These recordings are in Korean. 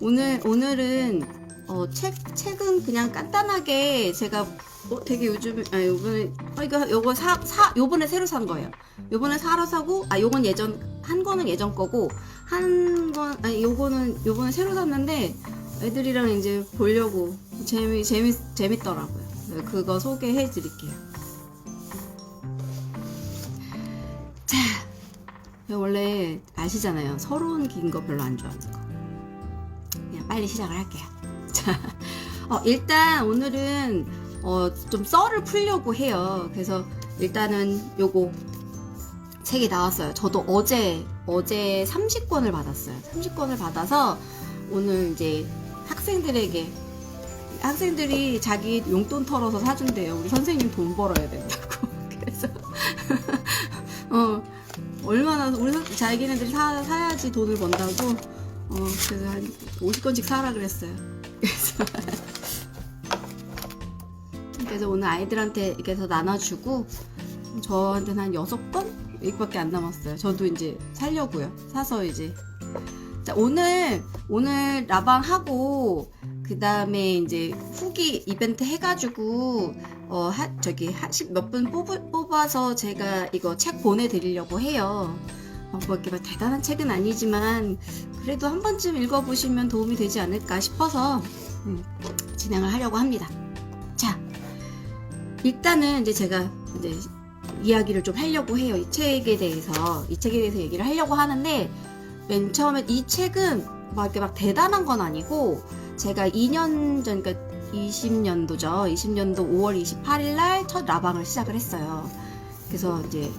오늘은 책은 그냥 간단하게 제가 되게 요즘에 요번에 요거 요번에 새로 산 거예요. 요번에 사러 사고 요건 한 거는 예전 거고 요거는 새로 샀는데 애들이랑 이제 보려고 재밌더라고요. 그거 소개해 드릴게요. 자, 원래 아시잖아요. 서론 긴 거 별로 안 좋아하는 거. 그냥 빨리 시작을 할게요. 자, 일단 오늘은 좀 썰을 풀려고 해요. 그래서 일단은 요거 책이 나왔어요. 저도 어제 30권을 받았어요. 30권을 받아서 오늘 이제 학생들이 자기 용돈 털어서 사준대요. 우리 선생님 돈 벌어야 된다고. 그래서 얼마나 우리 자기네들이 사야지 돈을 번다고. 그래서 한 50권씩 사라 그랬어요. 그래서 오늘 아이들한테 이렇게 해서 나눠주고 저한테는 한 6권? 이밖에 안 남았어요. 저도 이제 살려고요. 사서 이제. 자, 오늘 라방하고 그 다음에 이제 후기 이벤트 해가지고 몇 분 뽑아서 제가 이거 책 보내드리려고 해요. 뭐 이렇게 대단한 책은 아니지만 그래도 한 번쯤 읽어보시면 도움이 되지 않을까 싶어서 진행을 하려고 합니다. 자, 일단은 이제 제가 이제 이야기를 좀 하려고 해요. 이 책에 대해서 얘기를 하려고 하는데, 맨 처음에 이 책은 이렇게 대단한 건 아니고, 제가 2년 전, 그러니까 20년도죠. 20년도 5월 28일 날 첫 라방을 시작을 했어요. 그래서 이제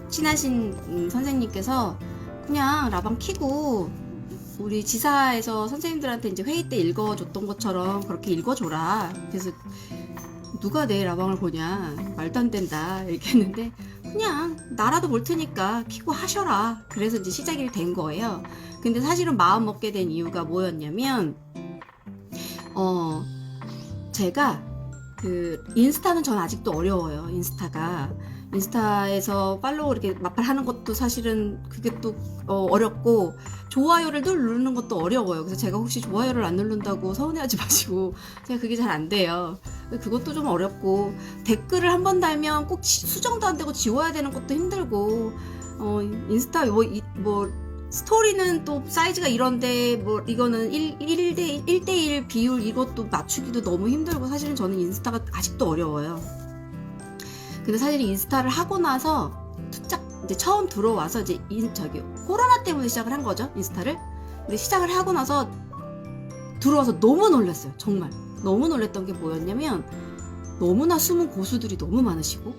친하신 선생님께서 그냥 라방 키고 우리 지사에서 선생님들한테 이제 회의 때 읽어줬던 것처럼 그렇게 읽어줘라. 그래서 누가 내 라방을 보냐, 말도 안 된다 이렇게 했는데, 그냥 나라도 볼 테니까 키고 하셔라. 그래서 이제 시작이 된 거예요. 근데 사실은 마음 먹게 된 이유가 뭐였냐면, 제가 인스타는 전 아직도 어려워요. 인스타에서 팔로우 이렇게 마팔하는 것도 사실은 그게 또 어렵고, 좋아요를 누르는 것도 어려워요. 그래서 제가 혹시 좋아요를 안 누른다고 서운해하지 마시고, 제가 그게 잘 안 돼요. 그것도 좀 어렵고, 댓글을 한 번 달면 꼭 수정도 안 되고 지워야 되는 것도 힘들고, 인스타 스토리는 또 사이즈가 이런데 이거는 1대1 비율 이것도 맞추기도 너무 힘들고, 사실은 저는 인스타가 아직도 어려워요. 근데 사실 인스타를 하고 나서 이제 처음 들어와서 이제 코로나 때문에 시작을 한 거죠, 인스타를. 근데 시작을 하고 나서 들어와서 너무 놀랐어요. 정말 너무 놀랐던 게 뭐였냐면, 너무나 숨은 고수들이 너무 많으시고,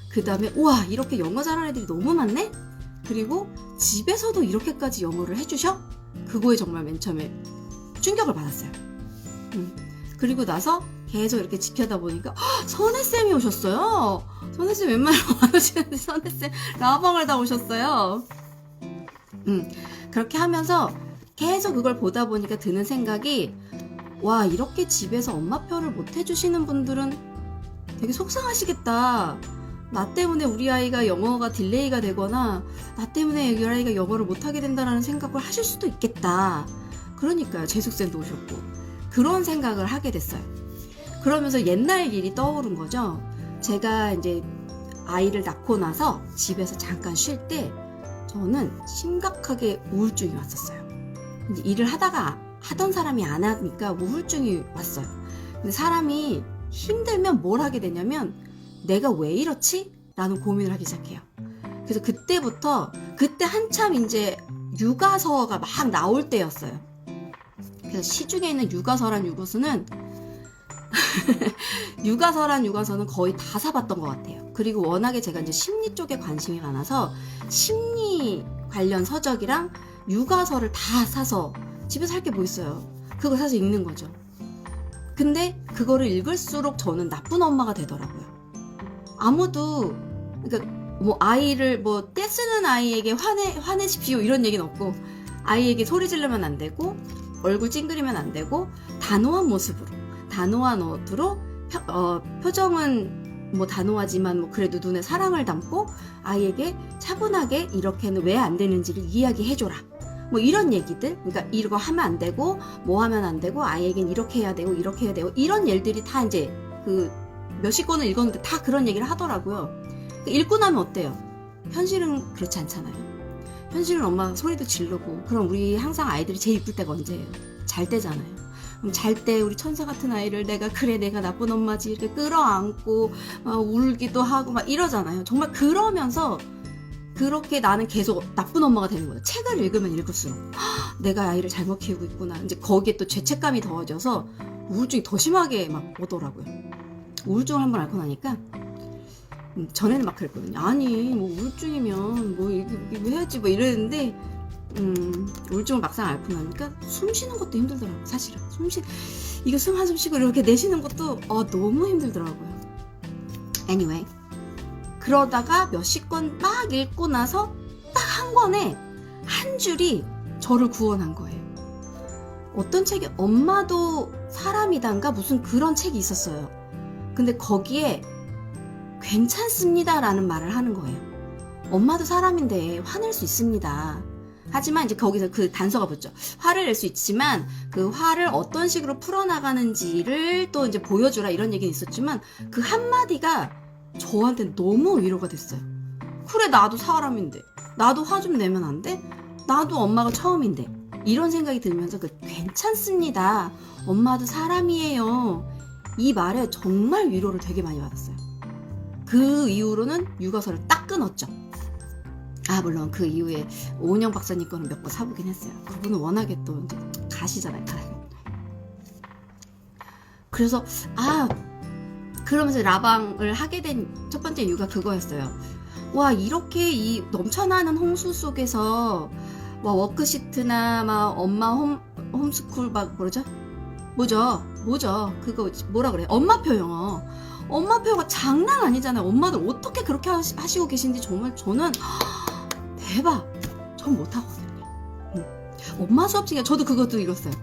그 다음에 우와, 이렇게 영어 잘하는 애들이 너무 많네? 그리고 집에서도 이렇게까지 영어를 해주셔? 그거에 정말 맨 처음에 충격을 받았어요. 그리고 나서 계속 이렇게 지켜다 보니까 선혜쌤이 오셨어요. 선혜쌤 웬만하면 안 오시는데 선혜쌤 라방을 다 오셨어요. 그렇게 하면서 계속 그걸 보다 보니까 드는 생각이, 와, 이렇게 집에서 엄마표를 못 해주시는 분들은 되게 속상하시겠다. 나 때문에 우리 아이가 영어가 딜레이가 되거나 나 때문에 우리 아이가 영어를 못하게 된다는 생각을 하실 수도 있겠다. 그러니까요, 재숙쌤도 오셨고. 그런 생각을 하게 됐어요. 그러면서 옛날 일이 떠오른 거죠. 제가 이제 아이를 낳고 나서 집에서 잠깐 쉴 때 저는 심각하게 우울증이 왔었어요. 이제 일을 하던 사람이 안 하니까 우울증이 왔어요. 근데 사람이 힘들면 뭘 하게 되냐면, 내가 왜 이렇지? 라는 고민을 하기 시작해요. 그래서 그때 한참 이제 육아서가 막 나올 때였어요. 그래서 시중에 있는 육아서란 육아서는 거의 다 사봤던 것 같아요. 그리고 워낙에 제가 이제 심리 쪽에 관심이 많아서 심리 관련 서적이랑 육아서를 다 사서 집에서 할 게 뭐 있어요. 그거 사서 읽는 거죠. 근데 그거를 읽을수록 저는 나쁜 엄마가 되더라고요. 아무도, 그러니까 아이를 떼쓰는 아이에게 화내십시오 이런 얘기는 없고, 아이에게 소리 지르면 안 되고, 얼굴 찡그리면 안 되고, 단호한 어투로 표정은 단호하지만 그래도 눈에 사랑을 담고 아이에게 차분하게 이렇게는 왜 안 되는지를 이야기해줘라. 뭐 이런 얘기들, 그러니까 이거 하면 안 되고 뭐 하면 안 되고 아이에겐 이렇게 해야 되고 이렇게 해야 되고 이런 일들이 다 이제 그 몇십 권을 읽었는데 다 그런 얘기를 하더라고요. 읽고 나면 어때요? 현실은 그렇지 않잖아요. 현실은 엄마가 소리도 지르고, 그럼 우리 항상 아이들이 제일 이쁠 때가 언제예요? 잘 때잖아요. 그럼 잘 때 우리 천사 같은 아이를 내가 그래 내가 나쁜 엄마지 이렇게 끌어안고 울기도 하고 막 이러잖아요. 정말 그러면서 그렇게 나는 계속 나쁜 엄마가 되는 거예요. 책을 읽으면 읽을수록 내가 아이를 잘못 키우고 있구나. 이제 거기에 또 죄책감이 더해져서 우울증이 더 심하게 막 오더라고요. 우울증을 한번 앓고 나니까 전에는 막 그랬거든요. 아니 뭐 우울증이면 뭐 이거 해야지 뭐 이랬는데 우울증을 막상 앓고 나니까 숨 쉬는 것도 힘들더라고요. 사실은 이거 숨 한숨 쉬고 이렇게 내쉬는 것도 너무 힘들더라고요. Anyway, 그러다가 몇십 권 막 읽고 나서 딱 한 권에 한 줄이 저를 구원한 거예요. 어떤 책이 엄마도 사람이단가 무슨 그런 책이 있었어요. 근데 거기에 괜찮습니다라는 말을 하는 거예요. 엄마도 사람인데 화낼 수 있습니다. 하지만 이제 거기서 그 단서가 붙죠. 화를 낼 수 있지만 그 화를 어떤 식으로 풀어나가는지를 또 이제 보여주라 이런 얘기는 있었지만 그 한마디가 저한테 너무 위로가 됐어요. 그래 나도 사람인데 나도 화 좀 내면 안 돼? 나도 엄마가 처음인데 이런 생각이 들면서 그 괜찮습니다. 엄마도 사람이에요. 이 말에 정말 위로를 되게 많이 받았어요. 그 이후로는 육아서를 딱 끊었죠. 물론 그 이후에 오은영 박사님 거는 몇 권 사보긴 했어요. 그분은 워낙에 또 이제 가시잖아요. 그래서 그러면서 라방을 하게 된 첫 번째 이유가 그거였어요. 와 이렇게 이 넘쳐나는 홍수 속에서 워크시트나 막 엄마 홈스쿨 막 뭐죠? 그거 뭐라 그래? 엄마표 영어. 엄마표 영어 장난 아니잖아요. 엄마들 어떻게 그렇게 하시고 계신지 정말 저는 대박. 전 못하거든요. 엄마 수업 중에 저도 그것도 읽었어요.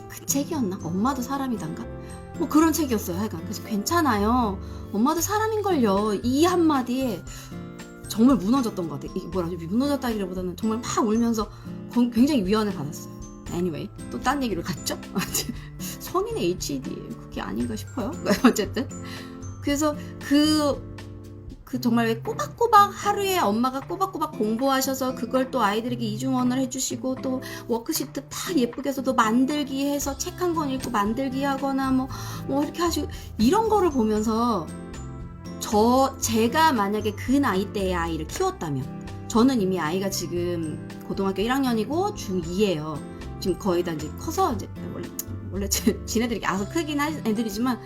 그 책이었나? 엄마도 사람이단가? 뭐 그런 책이었어요. 하여간 그래서 괜찮아요. 엄마도 사람인걸요. 이 한마디에 정말 무너졌던 것 같아요. 이게 무너졌다기보다는 정말 막 울면서 굉장히 위안을 받았어요. Anyway, 또 딴 얘기로 갔죠? 성인의 HED예요. 그게 아닌가 싶어요. 어쨌든 그래서 그 정말 왜 꼬박꼬박 하루에 엄마가 꼬박꼬박 공부하셔서 그걸 또 아이들에게 이중언어를 해주시고 또 워크시트 딱 예쁘게 해서 또 만들기 해서 책 한 권 읽고 만들기 하거나 뭐 이렇게 하시고 이런 거를 보면서 제가 만약에 그 나이 때의 아이를 키웠다면 저는 이미 아이가 지금 고등학교 1학년이고 중2예요. 지금 거의 다 이제 커서 이제 원래 지네들이 아서 크긴 한 애들이지만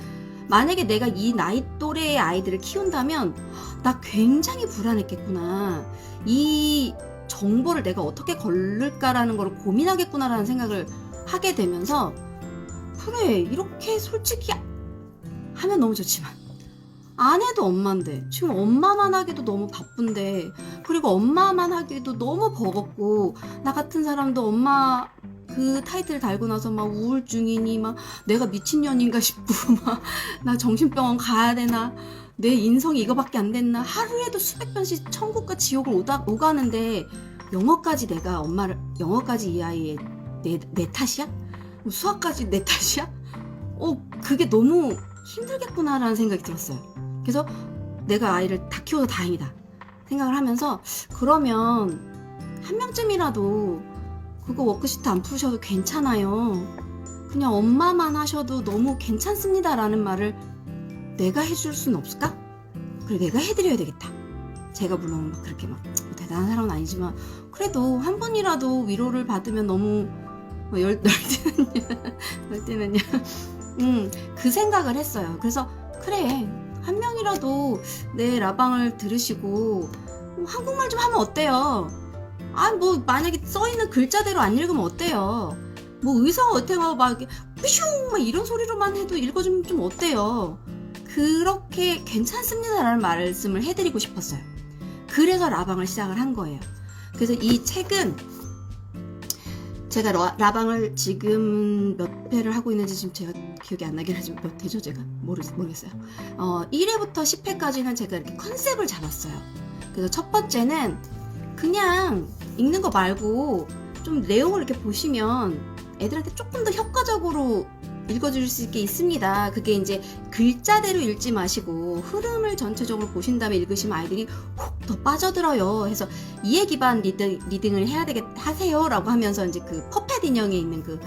만약에 내가 이 나이 또래의 아이들을 키운다면 나 굉장히 불안했겠구나. 이 정보를 내가 어떻게 걸를까라는 걸 고민하겠구나라는 생각을 하게 되면서 그래 이렇게 솔직히 하면 너무 좋지만 안 해도 엄마인데 지금 엄마만 하기도 너무 바쁜데 그리고 엄마만 하기도 너무 버겁고 나 같은 사람도 엄마 그 타이틀 달고 나서 막 우울증이니 막 내가 미친년인가 싶고 막 나 정신병원 가야 되나 내 인성이 이거밖에 안 됐나 하루에도 수백 번씩 천국과 지옥을 오가는데 영어까지 이 아이의 내 탓이야? 수학까지 내 탓이야? 그게 너무 힘들겠구나라는 생각이 들었어요. 그래서 내가 아이를 다 키워서 다행이다 생각을 하면서 그러면 한 명쯤이라도 그거 워크시트 안 푸셔도 괜찮아요. 그냥 엄마만 하셔도 너무 괜찮습니다라는 말을 내가 해줄 수는 없을까? 그래 내가 해드려야 되겠다. 제가 물론 막 그렇게 막 대단한 사람은 아니지만 그래도 한 분이라도 위로를 받으면 너무 열대는요. 그 생각을 했어요. 그래서 그래 한 명이라도 내 라방을 들으시고 한국말 좀 하면 어때요? 뭐 만약에 써있는 글자대로 안 읽으면 어때요? 뭐 의사가 어때요? 막 푸슝 막 이런 소리로만 해도 읽어주면 좀 어때요? 그렇게 괜찮습니다라는 말씀을 해드리고 싶었어요. 그래서 라방을 시작을 한 거예요. 그래서 이 책은 제가 라방을 지금 몇 회를 하고 있는지 지금 제가 기억이 안 나긴 하지만 몇 회죠 제가? 모르겠어요. 1회부터 10회까지는 제가 이렇게 컨셉을 잡았어요. 그래서 첫 번째는 그냥 읽는 거 말고 좀 내용을 이렇게 보시면 애들한테 조금 더 효과적으로 읽어줄 수 있게 있습니다. 그게 이제 글자대로 읽지 마시고 흐름을 전체적으로 보신 다음에 읽으시면 아이들이 훅 더 빠져들어요. 해서 이해 기반 리딩을 하세요 라고 하면서 이제 그 퍼펫 인형에 있는 그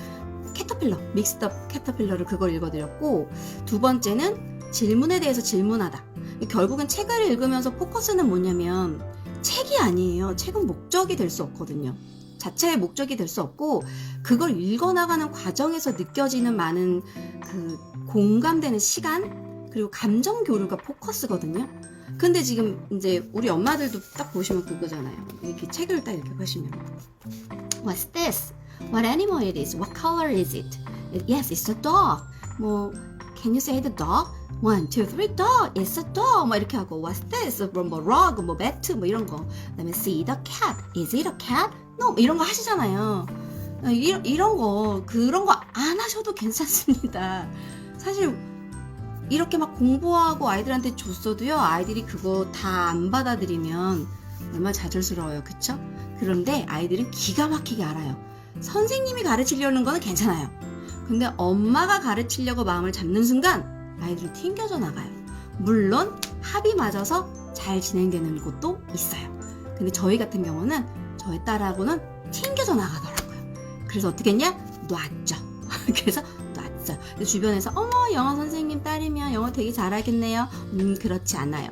캐터필러, 믹스드업 캐터필러를 그걸 읽어드렸고, 두 번째는 질문에 대해서 질문하다. 결국은 책을 읽으면서 포커스는 뭐냐면 책이 아니에요. 책은 목적이 될 수 없거든요. 자체의 목적이 될 수 없고, 그걸 읽어나가는 과정에서 느껴지는 많은 그 공감되는 시간, 그리고 감정 교류가 포커스거든요. 근데 지금 이제 우리 엄마들도 딱 보시면 그거잖아요. 이렇게 책을 딱 이렇게 보시면 What's this? What animal it is? What color is it? Yes, it's a dog. 뭐 Can you say the dog? 1, 2, 3, dog. It's a dog. 뭐 이렇게 하고 What's this? 뭐 rug, 뭐 bat, 뭐 이런 거. 그다음에 See the cat. Is it a cat? No. 이런 거 하시잖아요. 이런 거 그런 거 안 하셔도 괜찮습니다. 사실 이렇게 막 공부하고 아이들한테 줬어도요, 아이들이 그거 다 안 받아들이면 얼마나 좌절스러워요. 그쵸? 그런데 아이들은 기가 막히게 알아요. 선생님이 가르치려는 거는 괜찮아요. 근데 엄마가 가르치려고 마음을 잡는 순간 아이들이 튕겨져 나가요. 물론 합이 맞아서 잘 진행되는 곳도 있어요. 근데 저희 같은 경우는 저희 딸하고는 튕겨져 나가더라고요. 그래서 어떻게 했냐? 놨죠. 그래서 놨죠. 주변에서 어머 영어 선생님 딸이면 영어 되게 잘하겠네요. 그렇지 않아요.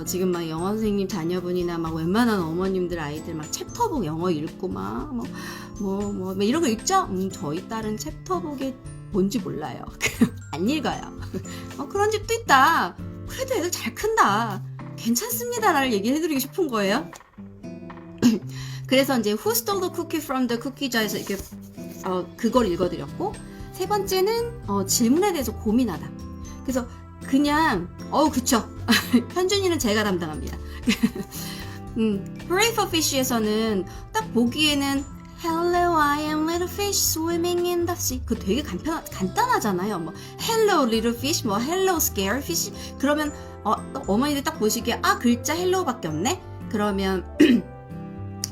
지금 막 영어 선생님 자녀분이나 막 웬만한 어머님들 아이들 막 챕터북 영어 읽고 막 뭐 이런 거 읽죠? 저희 딸은 챕터북이 뭔지 몰라요. 안 읽어요. 그런 집도 있다. 그래도 애들 잘 큰다. 괜찮습니다. 라는 얘기 해드리고 싶은 거예요. 그래서 이제 Who stole the cookie from the cookie jar에서 이렇게 그걸 읽어드렸고, 세 번째는 질문에 대해서 고민하다. 그래서 그냥 그쵸. 현준이는 제가 담당합니다. Hooray for Fish에서는 딱 보기에는 Hello, I am little fish swimming in the sea. 그 되게 간단하잖아요. 뭐 Hello, little fish, 뭐 Hello, scary fish. 그러면 어머니들 딱 보시기에 글자 Hello밖에 없네. 그러면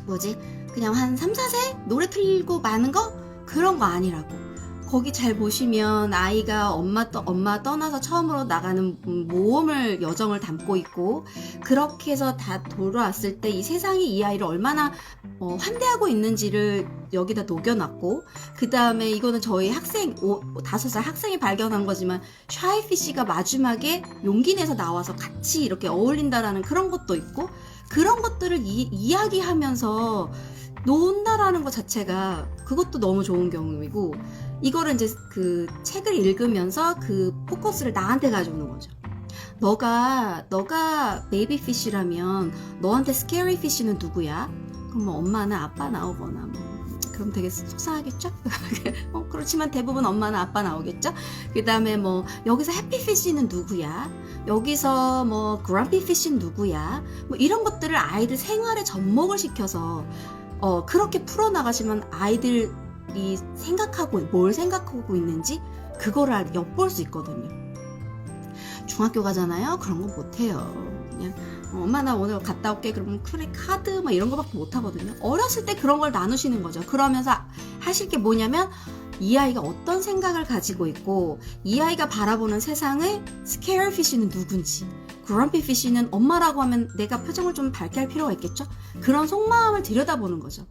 뭐지? 그냥 한 3, 4세 노래 틀고 마는 거? 그런 거 아니라고. 거기 잘 보시면 아이가 엄마 떠나서 처음으로 나가는 모험을 여정을 담고 있고, 그렇게 해서 다 돌아왔을 때 이 세상이 이 아이를 얼마나 환대하고 있는지를 여기다 녹여놨고, 그 다음에 이거는 저희 학생 5살 학생이 발견한 거지만 샤이피쉬가 마지막에 용기 내서 나와서 같이 이렇게 어울린다라는 그런 것도 있고, 그런 것들을 이야기하면서 논다라는 것 자체가 그것도 너무 좋은 경험이고, 이거를 이제 그 책을 읽으면서 그 포커스를 나한테 가져오는 거죠. 너가 베이비피쉬라면 너한테 스케리 피쉬는 누구야? 그럼 뭐 엄마나 아빠 나오거나 그럼 되게 속상하겠죠? 그렇지만 대부분 엄마나 아빠 나오겠죠? 그 다음에 뭐 여기서 해피피쉬는 누구야? 여기서 뭐 그럼피피쉬는 누구야? 뭐 이런 것들을 아이들 생활에 접목을 시켜서 그렇게 풀어나가시면 아이들이 뭘 생각하고 있는지 그거를 엿볼 수 있거든요. 중학교 가잖아요. 그런 거 못해요. 그냥 엄마 나 오늘 갔다 올게. 그러면 그래 카드 막 이런 거밖에 못하거든요. 어렸을 때 그런 걸 나누시는 거죠. 그러면서 하실 게 뭐냐면 이 아이가 어떤 생각을 가지고 있고, 이 아이가 바라보는 세상의 스케어 피쉬는 누군지, 그럼피 피쉬는 엄마라고 하면 내가 표정을 좀 밝게 할 필요가 있겠죠? 그런 속마음을 들여다보는 거죠.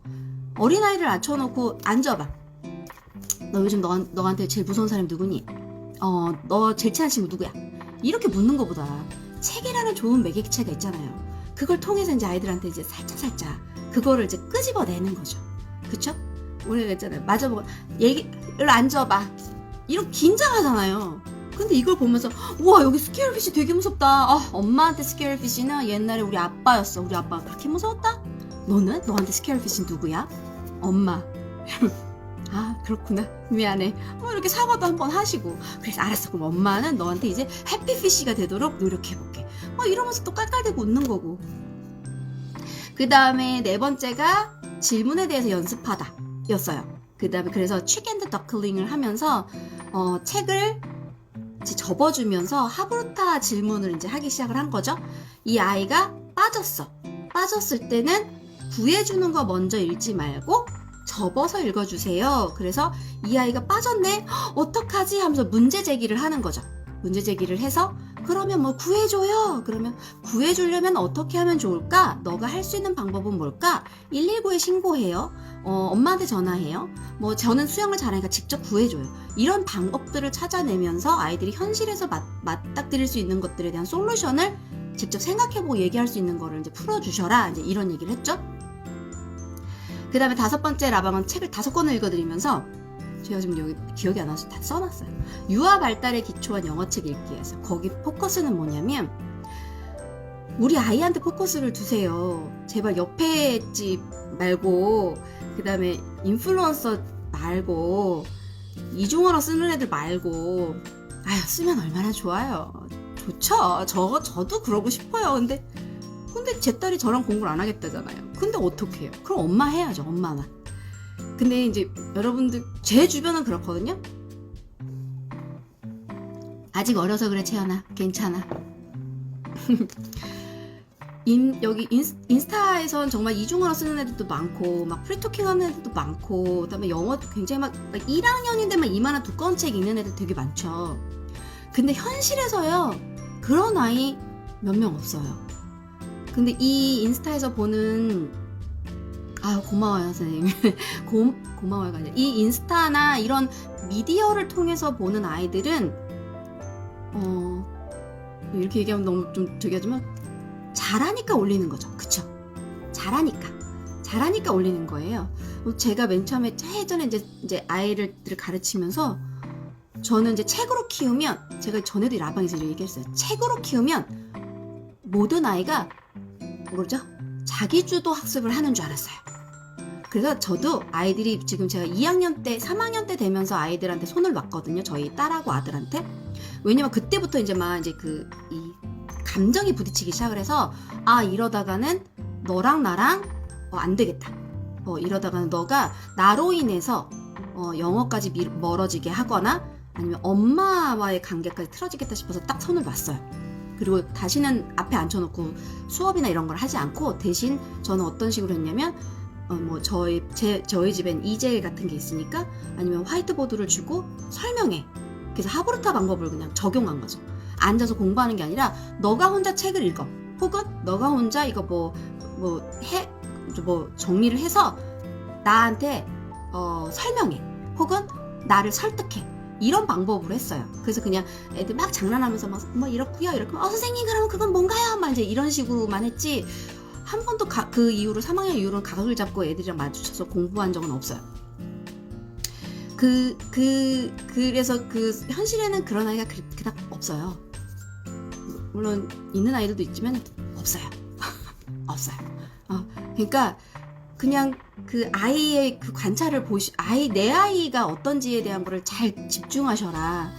어린아이를 앉혀놓고 앉아봐. 너 요즘 너한테 제일 무서운 사람이 누구니? 너 제일 친한 친구 누구야? 이렇게 묻는 것보다 책이라는 좋은 매개체가 있잖아요. 그걸 통해서 이제 아이들한테 이제 살짝 그거를 이제 끄집어내는 거죠. 그쵸? 우리가 있잖아요. 마주보고 얘기를 앉아봐. 이런 긴장하잖아요. 근데 이걸 보면서 우와 여기 스케일피쉬 되게 무섭다. 엄마한테 스케일피쉬는 옛날에 우리 아빠였어. 우리 아빠가 그렇게 무서웠다? 너한테 스케일피쉬는 누구야? 엄마. 그렇구나. 미안해. 이렇게 사과도 한번 하시고. 그래서 알았어. 그럼 엄마는 너한테 이제 해피피쉬가 되도록 노력해볼게. 이러면서 또 깔깔대고 웃는 거고. 그 다음에 네 번째가 질문에 대해서 연습하다 였어요. 그 다음에 그래서 치킨드 더클링을 하면서 책을 이제 접어주면서 하브루타 질문을 이제 하기 시작을 한 거죠. 이 아이가 빠졌을 때는 구해주는 거 먼저 읽지 말고 접어서 읽어주세요. 그래서 이 아이가 빠졌네? 어떡하지? 하면서 문제 제기를 하는 거죠. 문제 제기를 해서 그러면 뭐 구해줘요. 그러면 구해주려면 어떻게 하면 좋을까? 너가 할 수 있는 방법은 뭘까? 119에 신고해요. 엄마한테 전화해요. 뭐 저는 수영을 잘하니까 직접 구해줘요. 이런 방법들을 찾아내면서 아이들이 현실에서 맞닥뜨릴 수 있는 것들에 대한 솔루션을 직접 생각해보고 얘기할 수 있는 거를 이제 풀어주셔라. 이제 이런 얘기를 했죠. 그 다음에 5번째 라방은 책을 5권을 읽어드리면서 제가 지금 여기 기억이 안 나서 다 써놨어요. 유아 발달에 기초한 영어책 읽기에서 거기 포커스는 뭐냐면 우리 아이한테 포커스를 두세요. 제발 옆에 집 말고 그 다음에 인플루언서 말고 이중어로 쓰는 애들 말고 아유 쓰면 얼마나 좋아요. 좋죠. 저도 그러고 싶어요. 근데 제 딸이 저랑 공부를 안 하겠다잖아요. 근데 어떡해요? 그럼 엄마 해야죠. 엄마만. 근데 이제 여러분들 제 주변은 그렇거든요. 아직 어려서 그래 채연아. 괜찮아. 여기 인스타에선 정말 이중어로 쓰는 애들도 많고 막 프리토킹 하는 애들도 많고 그다음에 영어 굉장히 막 1학년인데만 이만한 두꺼운 책 읽는 애들 되게 많죠. 근데 현실에서요 그런 아이 몇 명 없어요. 근데 이 인스타에서 보는 고마워요 선생님. 고마워요가 아니라 이 인스타나 이런 미디어를 통해서 보는 아이들은 이렇게 얘기하면 너무 좀 되게 하지만 잘하니까 올리는 거죠. 그쵸? 잘하니까 올리는 거예요. 제가 맨 처음에 예전에 이제 아이를 가르치면서 저는 이제 책으로 키우면 제가 전에도 라방에서 얘기했어요. 책으로 키우면 모든 아이가 뭐죠? 자기주도 학습을 하는 줄 알았어요. 그래서 저도 아이들이 지금 제가 2학년 때, 3학년 때 되면서 아이들한테 손을 놨거든요. 저희 딸하고 아들한테. 왜냐면 그때부터 이제 막 이제 이 감정이 부딪히기 시작을 해서 이러다가는 너랑 나랑 안 되겠다. 이러다가는 너가 나로 인해서 영어까지 멀어지게 하거나 아니면 엄마와의 관계까지 틀어지겠다 싶어서 딱 손을 놨어요. 그리고 다시는 앞에 앉혀놓고 수업이나 이런 걸 하지 않고 대신 저는 어떤 식으로 했냐면 저희 집엔 이젤 같은 게 있으니까 아니면 화이트보드를 주고 설명해. 그래서 하브르타 방법을 그냥 적용한 거죠. 앉아서 공부하는 게 아니라 너가 혼자 책을 읽어. 혹은 너가 혼자 이거 정리를 해서 나한테 설명해. 혹은 나를 설득해. 이런 방법으로 했어요. 그래서 그냥 애들 막 장난하면서 뭐 이렇고요. 이렇게 선생님 그러면 그건 뭔가요? 막 이제 이런 식으로만 했지 한 번도 그 이후로 3학년 이후로는 각을 잡고 애들이랑 마주쳐서 공부한 적은 없어요. 그래서 현실에는 그런 아이가 그닥 없어요. 물론 있는 아이들도 있지만 없어요. 없어요. 그러니까 그냥 그 아이의 그 관찰을 내 아이가 어떤지에 대한 거를 잘 집중하셔라.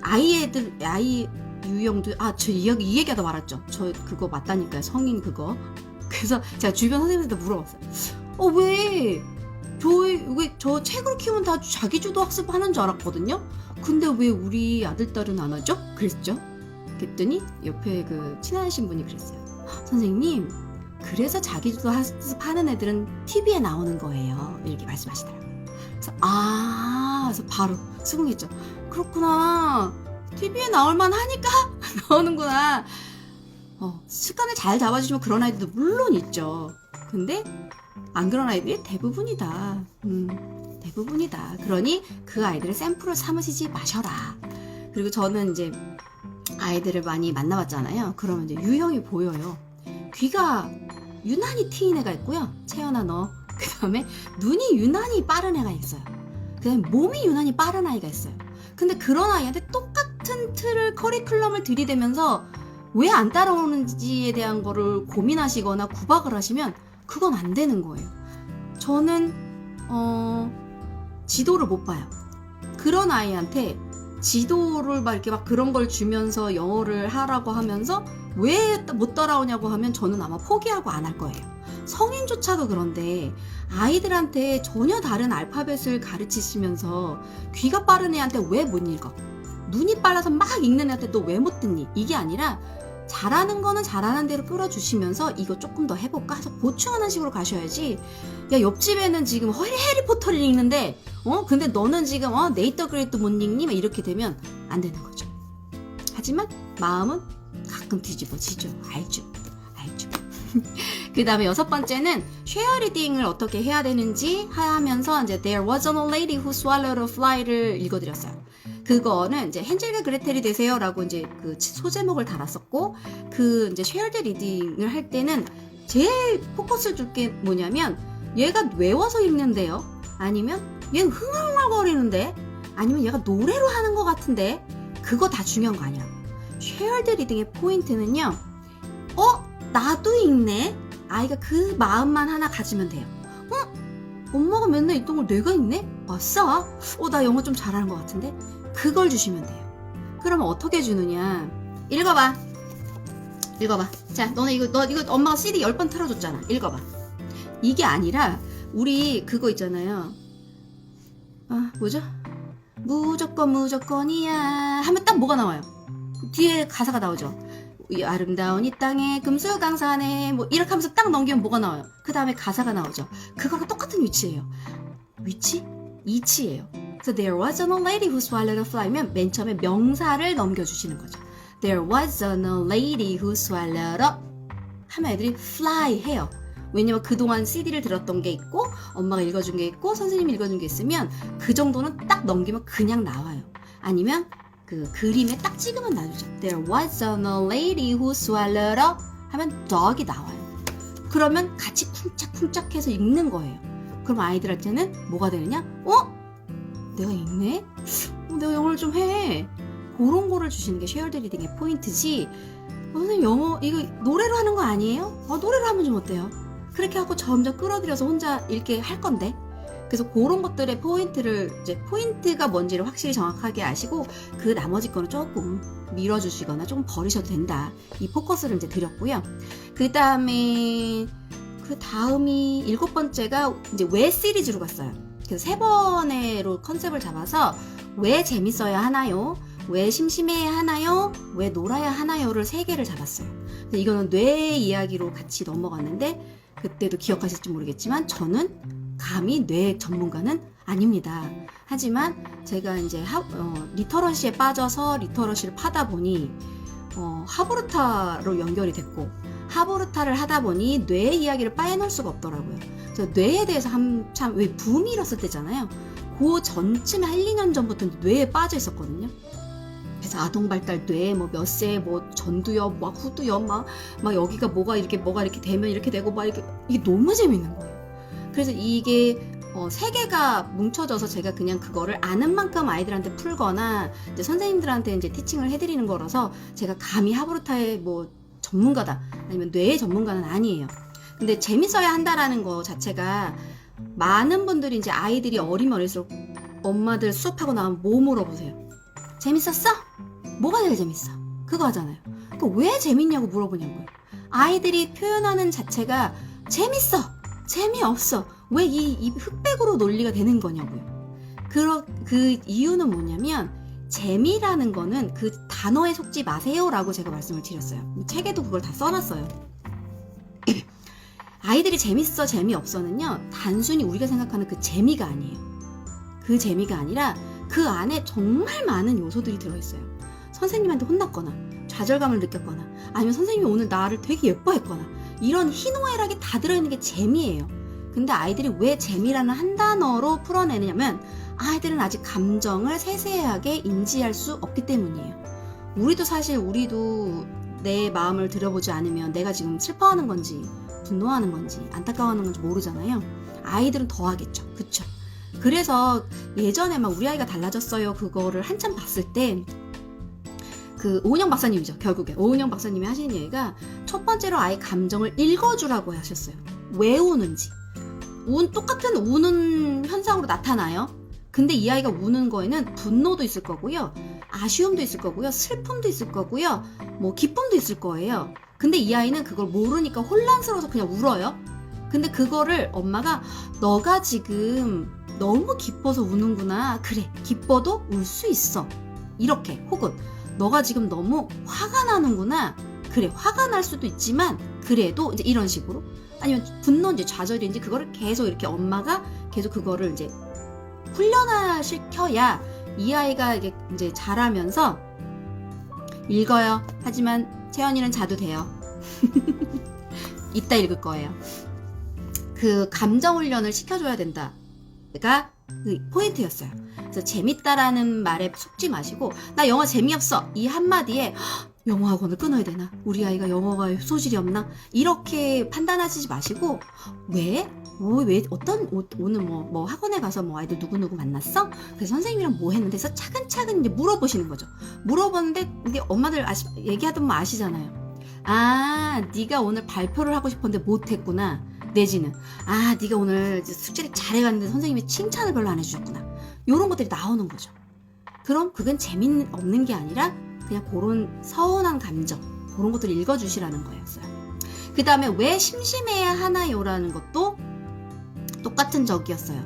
아이 유형도 저 이 얘기하다 말았죠. 저 그거 맞다니까요. 성인 그거. 그래서 제가 주변 선생님한테 물어봤어요. 왜 저 책으로 키우면 다 자기주도 학습하는 줄 알았거든요. 근데 왜 우리 아들 딸은 안 하죠? 그랬죠. 그랬더니 옆에 친하신 분이 그랬어요. 선생님, 그래서 자기주도 학습하는 애들은 TV에 나오는 거예요. 이렇게 말씀하시더라고요. 그래서 그래서 바로 수긍했죠. 그렇구나. TV에 나올만 하니까 나오는구나. 습관을 잘 잡아주시면 그런 아이들도 물론 있죠. 근데 안 그런 아이들이 대부분이다. 대부분이다. 그러니 그 아이들의 샘플을 삼으시지 마셔라. 그리고 저는 이제 아이들을 많이 만나봤잖아요. 그러면 이제 유형이 보여요. 귀가 유난히 트인 애가 있고요. 채연아 너. 그 다음에 눈이 유난히 빠른 애가 있어요. 그 다음에 몸이 유난히 빠른 아이가 있어요. 근데 그런 아이한테 똑같은 커리큘럼을 들이대면서 왜 안 따라오는지에 대한 거를 고민하시거나 구박을 하시면 그건 안 되는 거예요. 저는 지도를 못 봐요. 그런 아이한테 지도를 이렇게 그런 걸 주면서 영어를 하라고 하면서 왜 못 따라오냐고 하면 저는 아마 포기하고 안 할 거예요. 성인조차도 그런데 아이들한테 전혀 다른 알파벳을 가르치시면서 귀가 빠른 애한테 왜 못 읽어? 눈이 빨라서 막 읽는 애한테 또 왜 못 듣니? 이게 아니라 잘하는 거는 잘하는 대로 끌어주시면서 이거 조금 더 해볼까 해서 보충하는 식으로 가셔야지. 야, 옆집에는 지금 해리포터를 읽는데 근데 너는 지금 네이터 그레이트 못 읽니? 막 이렇게 되면 안 되는 거죠. 하지만 마음은 가끔 뒤집어지죠. 알죠. 그 다음에 6번째는 쉐어 리딩을 어떻게 해야 되는지 하면서 이제 There was a lady who swallowed a fly를 읽어드렸어요. 그거는 이제 헨젤과 그레텔이 되세요라고 이제 그 소제목을 달았었고, 그 이제 쉐어드 리딩을 할 때는 제일 포커스를 줄 게 뭐냐면 얘가 외워서 읽는데요, 아니면 얘는 흥얼흥얼거리는데, 아니면 얘가 노래로 하는 것 같은데, 그거 다 중요한 거 아니라고. 쉐어드 리딩의 포인트는요, 나도 읽네. 아이가 그 마음만 하나 가지면 돼요. 엄마가 맨날 읽던 걸 내가 읽네? 아싸. 나 영어 좀 잘하는 것 같은데? 그걸 주시면 돼요. 그러면 어떻게 주느냐? 읽어봐. 자, 너 이거 엄마가 CD 10번 틀어줬잖아. 읽어봐. 이게 아니라 우리 그거 있잖아요. 뭐죠? 무조건이야 하면 딱 뭐가 나와요? 뒤에 가사가 나오죠. 이 아름다운 이 땅에 금수강산에 뭐 이렇게 하면서 딱 넘기면 뭐가 나와요? 그 다음에 가사가 나오죠. 그거가 똑같은 위치예요. 이치예요. So there was a lady who swallowed a fly면 맨 처음에 명사를 넘겨주시는 거죠. There was a lady who swallowed a 하면 애들이 fly 해요. 왜냐면 그동안 CD를 들었던 게 있고 엄마가 읽어준 게 있고 선생님이 읽어준 게 있으면 그 정도는 딱 넘기면 그냥 나와요. 아니면 그 그림에 딱 찍으면 나오죠. There was a lady who swallowed a 하면 dog이 나와요. 그러면 같이 쿵짝쿵짝 해서 읽는 거예요. 그럼 아이들한테는 뭐가 되느냐? 내가 읽네? 내가 영어를 좀 해. 그런 거를 주시는 게 쉐어드 리딩의 포인트지. 선생님 영어 이거 노래로 하는 거 아니에요? 노래로 하면 좀 어때요? 그렇게 하고 점점 끌어들여서 혼자 읽게 할 건데. 그래서 그런 것들의 포인트가 뭔지를 확실히 정확하게 아시고 그 나머지 거는 조금 밀어주시거나 조금 버리셔도 된다. 이 포커스를 이제 드렸고요. 그 다음이 7번째가 이제 왜 시리즈로 갔어요. 그래서 3번으로 컨셉을 잡아서 왜 재밌어야 하나요? 왜 심심해야 하나요? 왜 놀아야 하나요?를 3개를 잡았어요. 이거는 뇌 이야기로 같이 넘어갔는데 그때도 기억하실지 모르겠지만 저는 감히 뇌 전문가는 아닙니다. 하지만 제가 이제 리터러시에 빠져서 리터러시를 파다 보니 하브루타로 연결이 됐고 하브루타를 하다 보니 뇌 이야기를 빠져놓을 수가 없더라고요. 그래서 뇌에 대해서 한참 왜 붐이 일었을 때잖아요. 그 전쯤에 1, 2년 전부터 뇌에 빠져 있었거든요. 그래서 아동 발달 뇌 몇 세 전두엽 후두엽 막 여기가 뭐가 이렇게 되면 이렇게 되고 이게 너무 재밌는 거예요. 그래서 이게 3개가 뭉쳐져서 제가 그냥 그거를 아는 만큼 아이들한테 풀거나 이제 선생님들한테 이제 티칭을 해드리는 거라서 제가 감히 하브루타의 전문가다 아니면 뇌의 전문가는 아니에요. 근데 재밌어야 한다라는 거 자체가 많은 분들이 이제 아이들이 어리면 어릴수록 엄마들 수업하고 나면 뭐 물어보세요? 재밌었어? 뭐가 제일 재밌어? 그거 하잖아요. 그러니까 왜 재밌냐고 물어보냐고요. 아이들이 표현하는 자체가 재밌어! 재미없어! 왜 이 흑백으로 논리가 되는 거냐고요. 그 이유는 뭐냐면 재미라는 거는 그 단어에 속지 마세요 라고 제가 말씀을 드렸어요. 책에도 그걸 다 써놨어요. 아이들이 재밌어 재미없어는요 단순히 우리가 생각하는 그 재미가 아니에요. 그 재미가 아니라 그 안에 정말 많은 요소들이 들어있어요. 선생님한테 혼났거나 좌절감을 느꼈거나 아니면 선생님이 오늘 나를 되게 예뻐했거나 이런 희노애락이 다 들어있는 게 재미예요. 근데 아이들이 왜 재미라는 한 단어로 풀어내냐면 아이들은 아직 감정을 세세하게 인지할 수 없기 때문이에요. 우리도 내 마음을 들여보지 않으면 내가 지금 슬퍼하는 건지 분노하는 건지 안타까워하는 건지 모르잖아요. 아이들은 더 하겠죠. 그쵸? 그래서 예전에 우리 아이가 달라졌어요 그거를 한참 봤을 때 그 오은영 박사님이죠. 결국에 오은영 박사님이 하시는 얘기가 첫 번째로 아이 감정을 읽어주라고 하셨어요. 왜 우는지. 똑같은 우는 현상으로 나타나요. 근데 이 아이가 우는 거에는 분노도 있을 거고요. 아쉬움도 있을 거고요. 슬픔도 있을 거고요. 기쁨도 있을 거예요. 근데 이 아이는 그걸 모르니까 혼란스러워서 그냥 울어요. 근데 그거를 엄마가 너가 지금 너무 기뻐서 우는구나. 그래, 기뻐도 울 수 있어. 이렇게. 혹은 너가 지금 너무 화가 나는구나. 그래 화가 날 수도 있지만 그래도 이제 이런 식으로 아니면 분노인지 좌절인지 그거를 계속 이렇게 엄마가 계속 그거를 이제 훈련시켜야 이 아이가 이제 자라면서 읽어요. 하지만 채연이는 자도 돼요. 이따 읽을 거예요. 그 감정 훈련을 시켜줘야 된다가 그 포인트였어요. 그래서 재밌다라는 말에 속지 마시고 나 영어 재미없어 이 한마디에 영어 학원을 끊어야 되나? 우리 아이가 영어가 소질이 없나? 이렇게 판단하시지 마시고 왜? 왜 오늘 뭐 학원에 가서 뭐 아이들 누구누구 만났어? 그래서 선생님이랑 뭐 했는데 해서 차근차근 이제 물어보시는 거죠. 물어보는데 이게 엄마들 얘기하던 뭐 아시잖아요. 아, 네가 오늘 발표를 하고 싶었는데 못했구나. 내지는 아, 네가 오늘 숙제를 잘해갔는데 선생님이 칭찬을 별로 안 해주셨구나. 이런 것들이 나오는 거죠. 그럼 그건 재미없는 게 아니라 그냥 그런 서운한 감정 그런 것들을 읽어주시라는 거였어요. 그 다음에 왜 심심해야 하나요라는 것도 똑같은 적이었어요.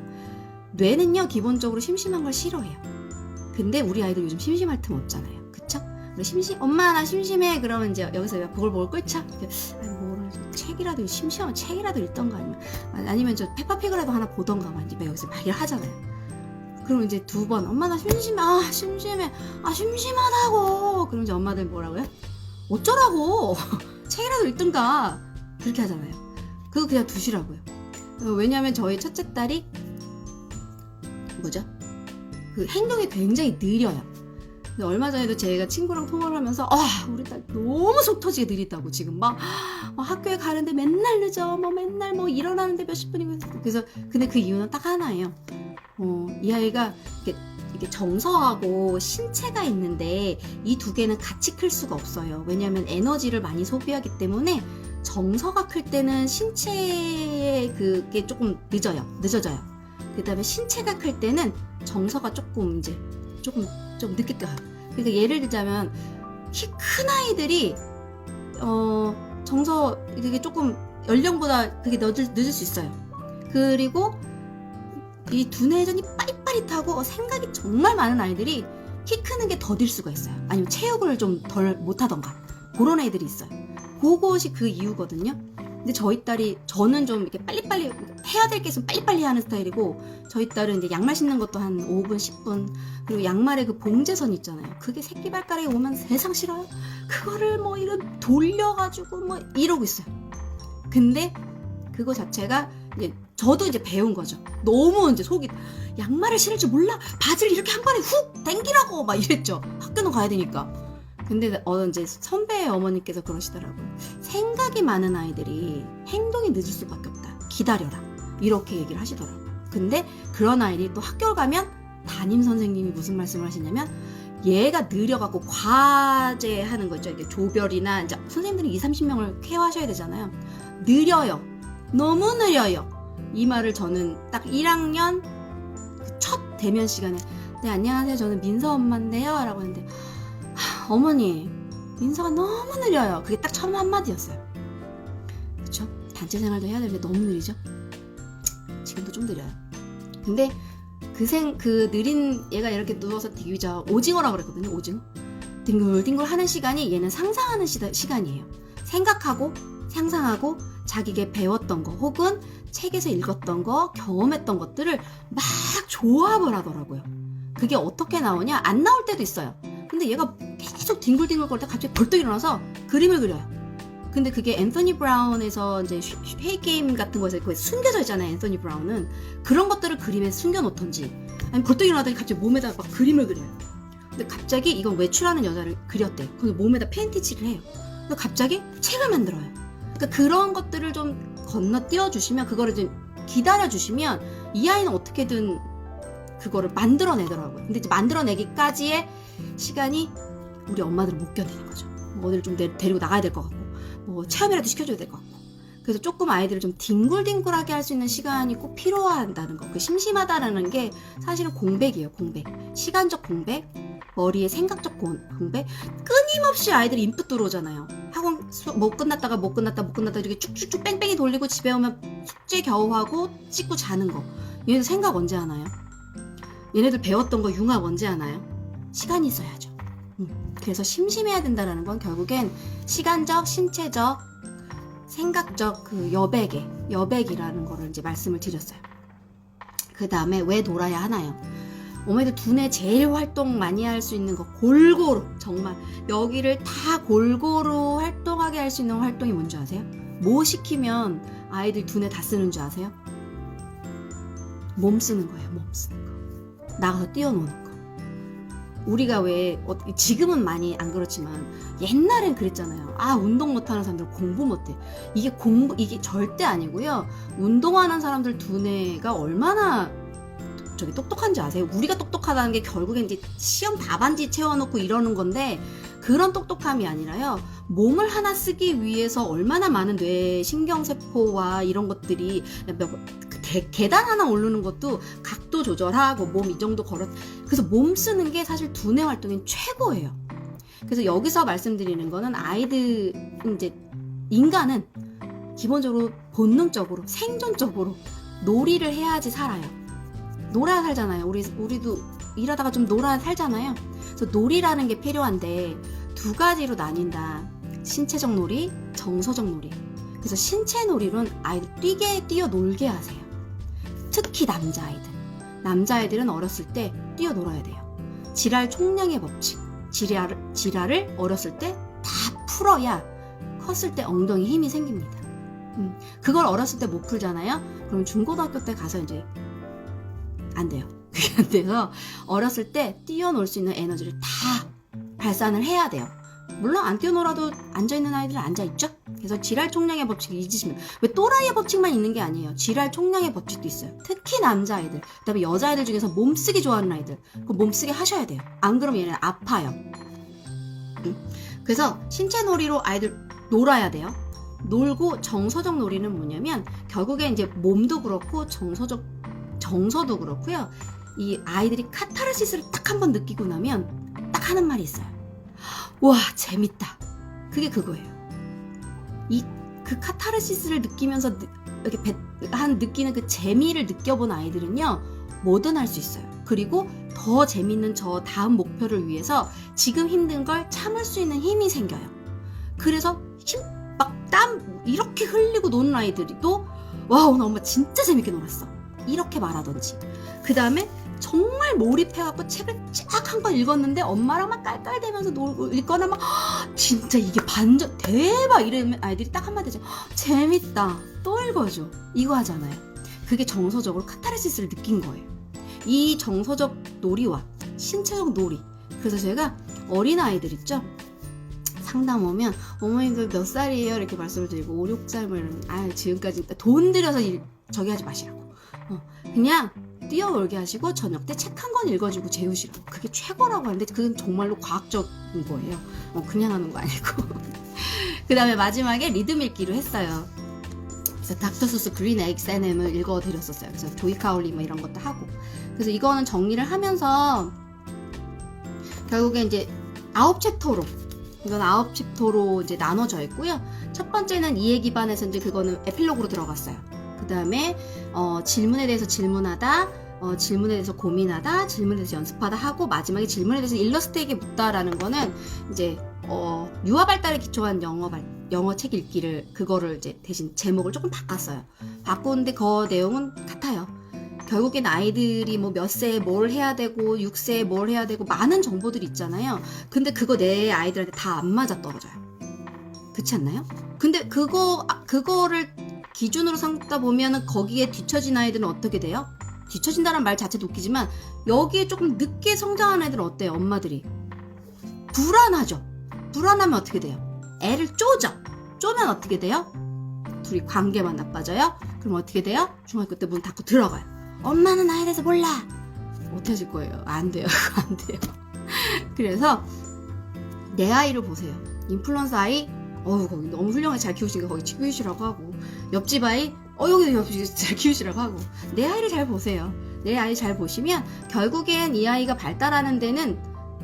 뇌는요 기본적으로 심심한 걸 싫어해요. 근데 우리 아이들 요즘 심심할 틈 없잖아요. 그쵸? 엄마 나 심심해. 그러면 이제 여기서 보글보글 끓자. 뭐를 책이라도 심심하면 책이라도 읽던가 아니면 저 페퍼피그라도 하나 보던가 막 이제 여기서 막 하잖아요. 그럼 이제 2번 엄마 나 심심해. 아 심심해. 아 심심하다고. 그럼 이제 엄마들 뭐라고요? 어쩌라고. 책이라도 읽든가. 그렇게 하잖아요. 그거 그냥 두시라고요. 왜냐면 저희 첫째 딸이 그 행동이 굉장히 느려요. 얼마 전에도 제가 친구랑 통화를 하면서 우리 딸 너무 속 터지게 느리다고 지금 막 학교에 가는데 맨날 늦어 맨날 일어나는데 몇십 분이고 그래서 근데 그 이유는 딱 하나예요. 이 아이가 이게 정서하고 신체가 있는데 이 두 개는 같이 클 수가 없어요. 왜냐하면 에너지를 많이 소비하기 때문에 정서가 클 때는 신체의 그게 조금 늦어져요. 그 다음에 신체가 클 때는 정서가 조금 좀 늦게 가요. 그러니까 예를 들자면 키 큰 아이들이 정서 그게 조금 연령보다 그게 늦을 수 있어요. 그리고 이 두뇌전이 빠릿빠릿하고 생각이 정말 많은 아이들이 키 크는 게 더딜 수가 있어요. 아니면 체육을 좀 덜 못하던가 그런 애들이 있어요. 그것이 그 이유거든요. 근데 저는 좀 이렇게 빨리빨리 해야 될 게 있으면 빨리빨리 하는 스타일이고 저희 딸은 이제 양말 신는 것도 한 5분, 10분 그리고 양말에 그 봉제선 있잖아요. 그게 새끼 발가락에 오면 세상 싫어요. 그거를 이런 돌려가지고 이러고 있어요. 근데 그거 자체가 이제 저도 이제 배운 거죠. 너무 이제 속이 양말을 신을 줄 몰라. 바지를 이렇게 한 번에 훅 당기라고 막 이랬죠. 학교는 가야 되니까. 근데 이제 선배 어머니께서 그러시더라고요. 생각이 많은 아이들이 행동이 늦을 수밖에 없다. 기다려라. 이렇게 얘기를 하시더라고요. 근데 그런 아이들이 또 학교를 가면 담임 선생님이 무슨 말씀을 하시냐면 얘가 느려갖고 과제하는 거죠. 이게 조별이나 이제 선생님들이 20-30명을 케어하셔야 되잖아요. 느려요. 너무 느려요. 이 말을 저는 딱 1학년 첫 대면 시간에 네 안녕하세요. 저는 민서 엄마인데요. 라고 했는데 어머니 민서가 너무 느려요. 그게 딱 처음 한마디였어요. 그쵸? 단체 생활도 해야 되는데 너무 느리죠? 지금도 좀 느려요. 근데 그 느린 얘가 이렇게 누워서 디귀자 오징어라고 그랬거든요. 오징어 뒹굴뒹굴 하는 시간이 얘는 상상하는 시간이에요. 생각하고 상상하고 자기가 배웠던 거 혹은 책에서 읽었던 거 경험했던 것들을 막 조합을 하더라고요. 그게 어떻게 나오냐? 안 나올 때도 있어요. 근데 얘가 계속 뒹굴뒹굴 거릴 때 갑자기 벌떡 일어나서 그림을 그려요. 근데 그게 앤서니 브라운에서 이제 회의 게임 같은 거에서 거기 숨겨져 있잖아요. 앤서니 브라운은 그런 것들을 그림에 숨겨놓던지 아니 벌떡 일어나더니 갑자기 몸에다 막 그림을 그려요. 근데 갑자기 이건 외출하는 여자를 그렸대. 그래서 몸에다 페인트 칠을 해요. 근데 갑자기 책을 만들어요. 그러니까 그런 것들을 좀 건너뛰어 주시면 그거를 좀 기다려 주시면 이 아이는 어떻게든 그거를 만들어내더라고요. 근데 이제 만들어내기까지의 시간이 우리 엄마들은 못 견디는 거죠. 어디를 좀 데리고 나가야 될 것 같고 체험이라도 시켜줘야 될 것 같고 그래서 조금 아이들을 좀 뒹굴뒹굴하게 할 수 있는 시간이 꼭 필요하다는 거. 그 심심하다라는 게 사실은 공백이에요. 공백. 시간적 공백, 머리의 생각적 공백. 끊임없이 아이들이 인풋 들어오잖아요. 학원 못 끝났다 이렇게 쭉쭉쭉 뺑뺑이 돌리고 집에 오면 숙제 겨우 하고 씻고 자는 거. 얘네들 생각 언제 하나요? 얘네들 배웠던 거 융합 언제 하나요? 시간이 있어야죠. 그래서 심심해야 된다라는 건 결국엔 시간적, 신체적, 생각적 그 여백이라는 거를 이제 말씀을 드렸어요. 그 다음에 왜 놀아야 하나요? 어머니들 두뇌 제일 활동 많이 할 수 있는 거 골고루, 정말 여기를 다 골고루 활동하게 할 수 있는 활동이 뭔지 아세요? 뭐 시키면 아이들 두뇌 다 쓰는 줄 아세요? 몸 쓰는 거예요. 몸 쓰는 거. 나가서 뛰어노는 거. 우리가 왜 지금은 많이 안 그렇지만 옛날엔 그랬잖아요. 아, 운동 못하는 사람들 공부 못해. 이게 절대 아니고요. 운동하는 사람들 두뇌가 얼마나 저기 똑똑한지 아세요? 우리가 똑똑하다는 게 결국엔 이제 시험 답안지 채워놓고 이러는 건데, 그런 똑똑함이 아니라요. 몸을 하나 쓰기 위해서 얼마나 많은 뇌 신경세포와 이런 것들이, 계단 하나 오르는 것도 각도 조절하고 몸 이 정도 그래서 몸 쓰는 게 사실 두뇌 활동이 최고예요. 그래서 여기서 말씀드리는 거는 아이들, 이제 인간은 기본적으로 본능적으로 생존적으로 놀이를 해야지 살아요. 놀아야 살잖아요. 우리도 일하다가 좀 놀아야 살잖아요. 그래서 놀이라는 게 필요한데 두 가지로 나뉜다. 신체적 놀이, 정서적 놀이. 그래서 신체 놀이로는 아이들 뛰어놀게 하세요. 특히 남자아이들은 어렸을 때 뛰어놀아야 돼요. 지랄 총량의 법칙. 지랄을 어렸을 때 다 풀어야 컸을 때 엉덩이 힘이 생깁니다. 그걸 어렸을 때 못 풀잖아요. 그럼 중고등학교 때 가서 이제 안 돼요. 그게 안 돼서 어렸을 때 뛰어놀 수 있는 에너지를 다 발산을 해야 돼요. 물론 안 뛰어놀아도 앉아있는 아이들은 앉아있죠. 그래서 지랄 총량의 법칙을 잊으시면, 왜 또라이의 법칙만 있는 게 아니에요. 지랄 총량의 법칙도 있어요. 특히 남자아이들, 그다음에 여자아이들 중에서 몸쓰기 좋아하는 아이들, 그 몸쓰기 하셔야 돼요. 안 그러면 얘는 아파요. 그래서 신체 놀이로 아이들 놀아야 돼요. 놀고 정서적 놀이는 뭐냐면 결국에 이제 몸도 그렇고 정서도 그렇고요. 이 아이들이 카타르시스를 딱 한번 느끼고 나면 딱 하는 말이 있어요. 와, 재밌다. 그게 그거예요. 그 카타르시스를 느끼면서 이렇게 느끼는 그 재미를 느껴본 아이들은요, 뭐든 할 수 있어요. 그리고 더 재밌는 저 다음 목표를 위해서 지금 힘든 걸 참을 수 있는 힘이 생겨요. 그래서 땀 이렇게 흘리고 노는 아이들이 또, 와, 오늘 엄마 진짜 재밌게 놀았어. 이렇게 말하던지. 그 다음에 정말 몰입해갖고 책을 쫙 한 권 읽었는데 엄마랑 막 깔깔대면서 놀고 읽거나 막 진짜 이게 반전 대박 이러면 아이들이 딱 한마디 하죠. 재밌다. 또 읽어줘. 이거 하잖아요. 그게 정서적으로 카타르시스를 느낀 거예요. 이 정서적 놀이와 신체적 놀이. 그래서 제가 어린아이들 있죠? 상담 오면 어머니들 몇 살이에요? 이렇게 말씀을 드리고 5, 6살 뭐 이러면 지금까지 돈 들여서 저기 하지 마시라고. 그냥 뛰어놀게 하시고 저녁 때 책 한 권 읽어주고 재우시라고. 그게 최고라고 하는데 그건 정말로 과학적인 거예요. 그냥 하는 거 아니고. 그 다음에 마지막에 리듬 읽기로 했어요. 그래서 닥터 소스 그린 에그 세넴을 읽어드렸었어요. 그래서 조이 카울리 뭐 이런 것도 하고. 그래서 이거는 정리를 하면서 결국에 이제 9챕터로, 이건 9챕터로 이제 나눠져 있고요. 첫 번째는 이해 기반에서 이제 그거는 에필로그로 들어갔어요. 그 다음에 질문에 대해서 질문하다, 질문에 대해서 고민하다, 질문에 대해서 연습하다 하고, 마지막에 질문에 대해서 일러스트에게 묻다라는 거는 이제 유아 발달에 기초한 영어 책 읽기를, 그거를 이제 대신 제목을 조금 바꿨어요. 바꾸는데 그 내용은 같아요. 결국엔 아이들이 뭐 몇 세에 뭘 해야 되고 6세에 뭘 해야 되고 많은 정보들이 있잖아요. 근데 그거 내 아이들한테 다 안 맞아 떨어져요. 그렇지 않나요? 근데 그거를 기준으로 삼다 보면은 거기에 뒤처진 아이들은 어떻게 돼요? 뒤처진다는 말 자체도 웃기지만 여기에 조금 늦게 성장한 애들은 어때요? 엄마들이 불안하죠. 불안하면 어떻게 돼요? 애를 쪼면 어떻게 돼요? 둘이 관계만 나빠져요? 그럼 어떻게 돼요? 중학교 때 문 닫고 들어가요. 엄마는 나에 대해서 몰라. 어떻게 하실 거예요? 안 돼요. 안 돼요. 그래서 내 아이를 보세요. 인플루언서 아이, 거기 너무 훌륭하게 잘 키우시니까 거기 키우시라고 하고, 옆집 아이, 여기도 옆집 잘 키우시라고 하고, 내 아이를 잘 보세요. 내 아이 잘 보시면 결국엔 이 아이가 발달하는 데는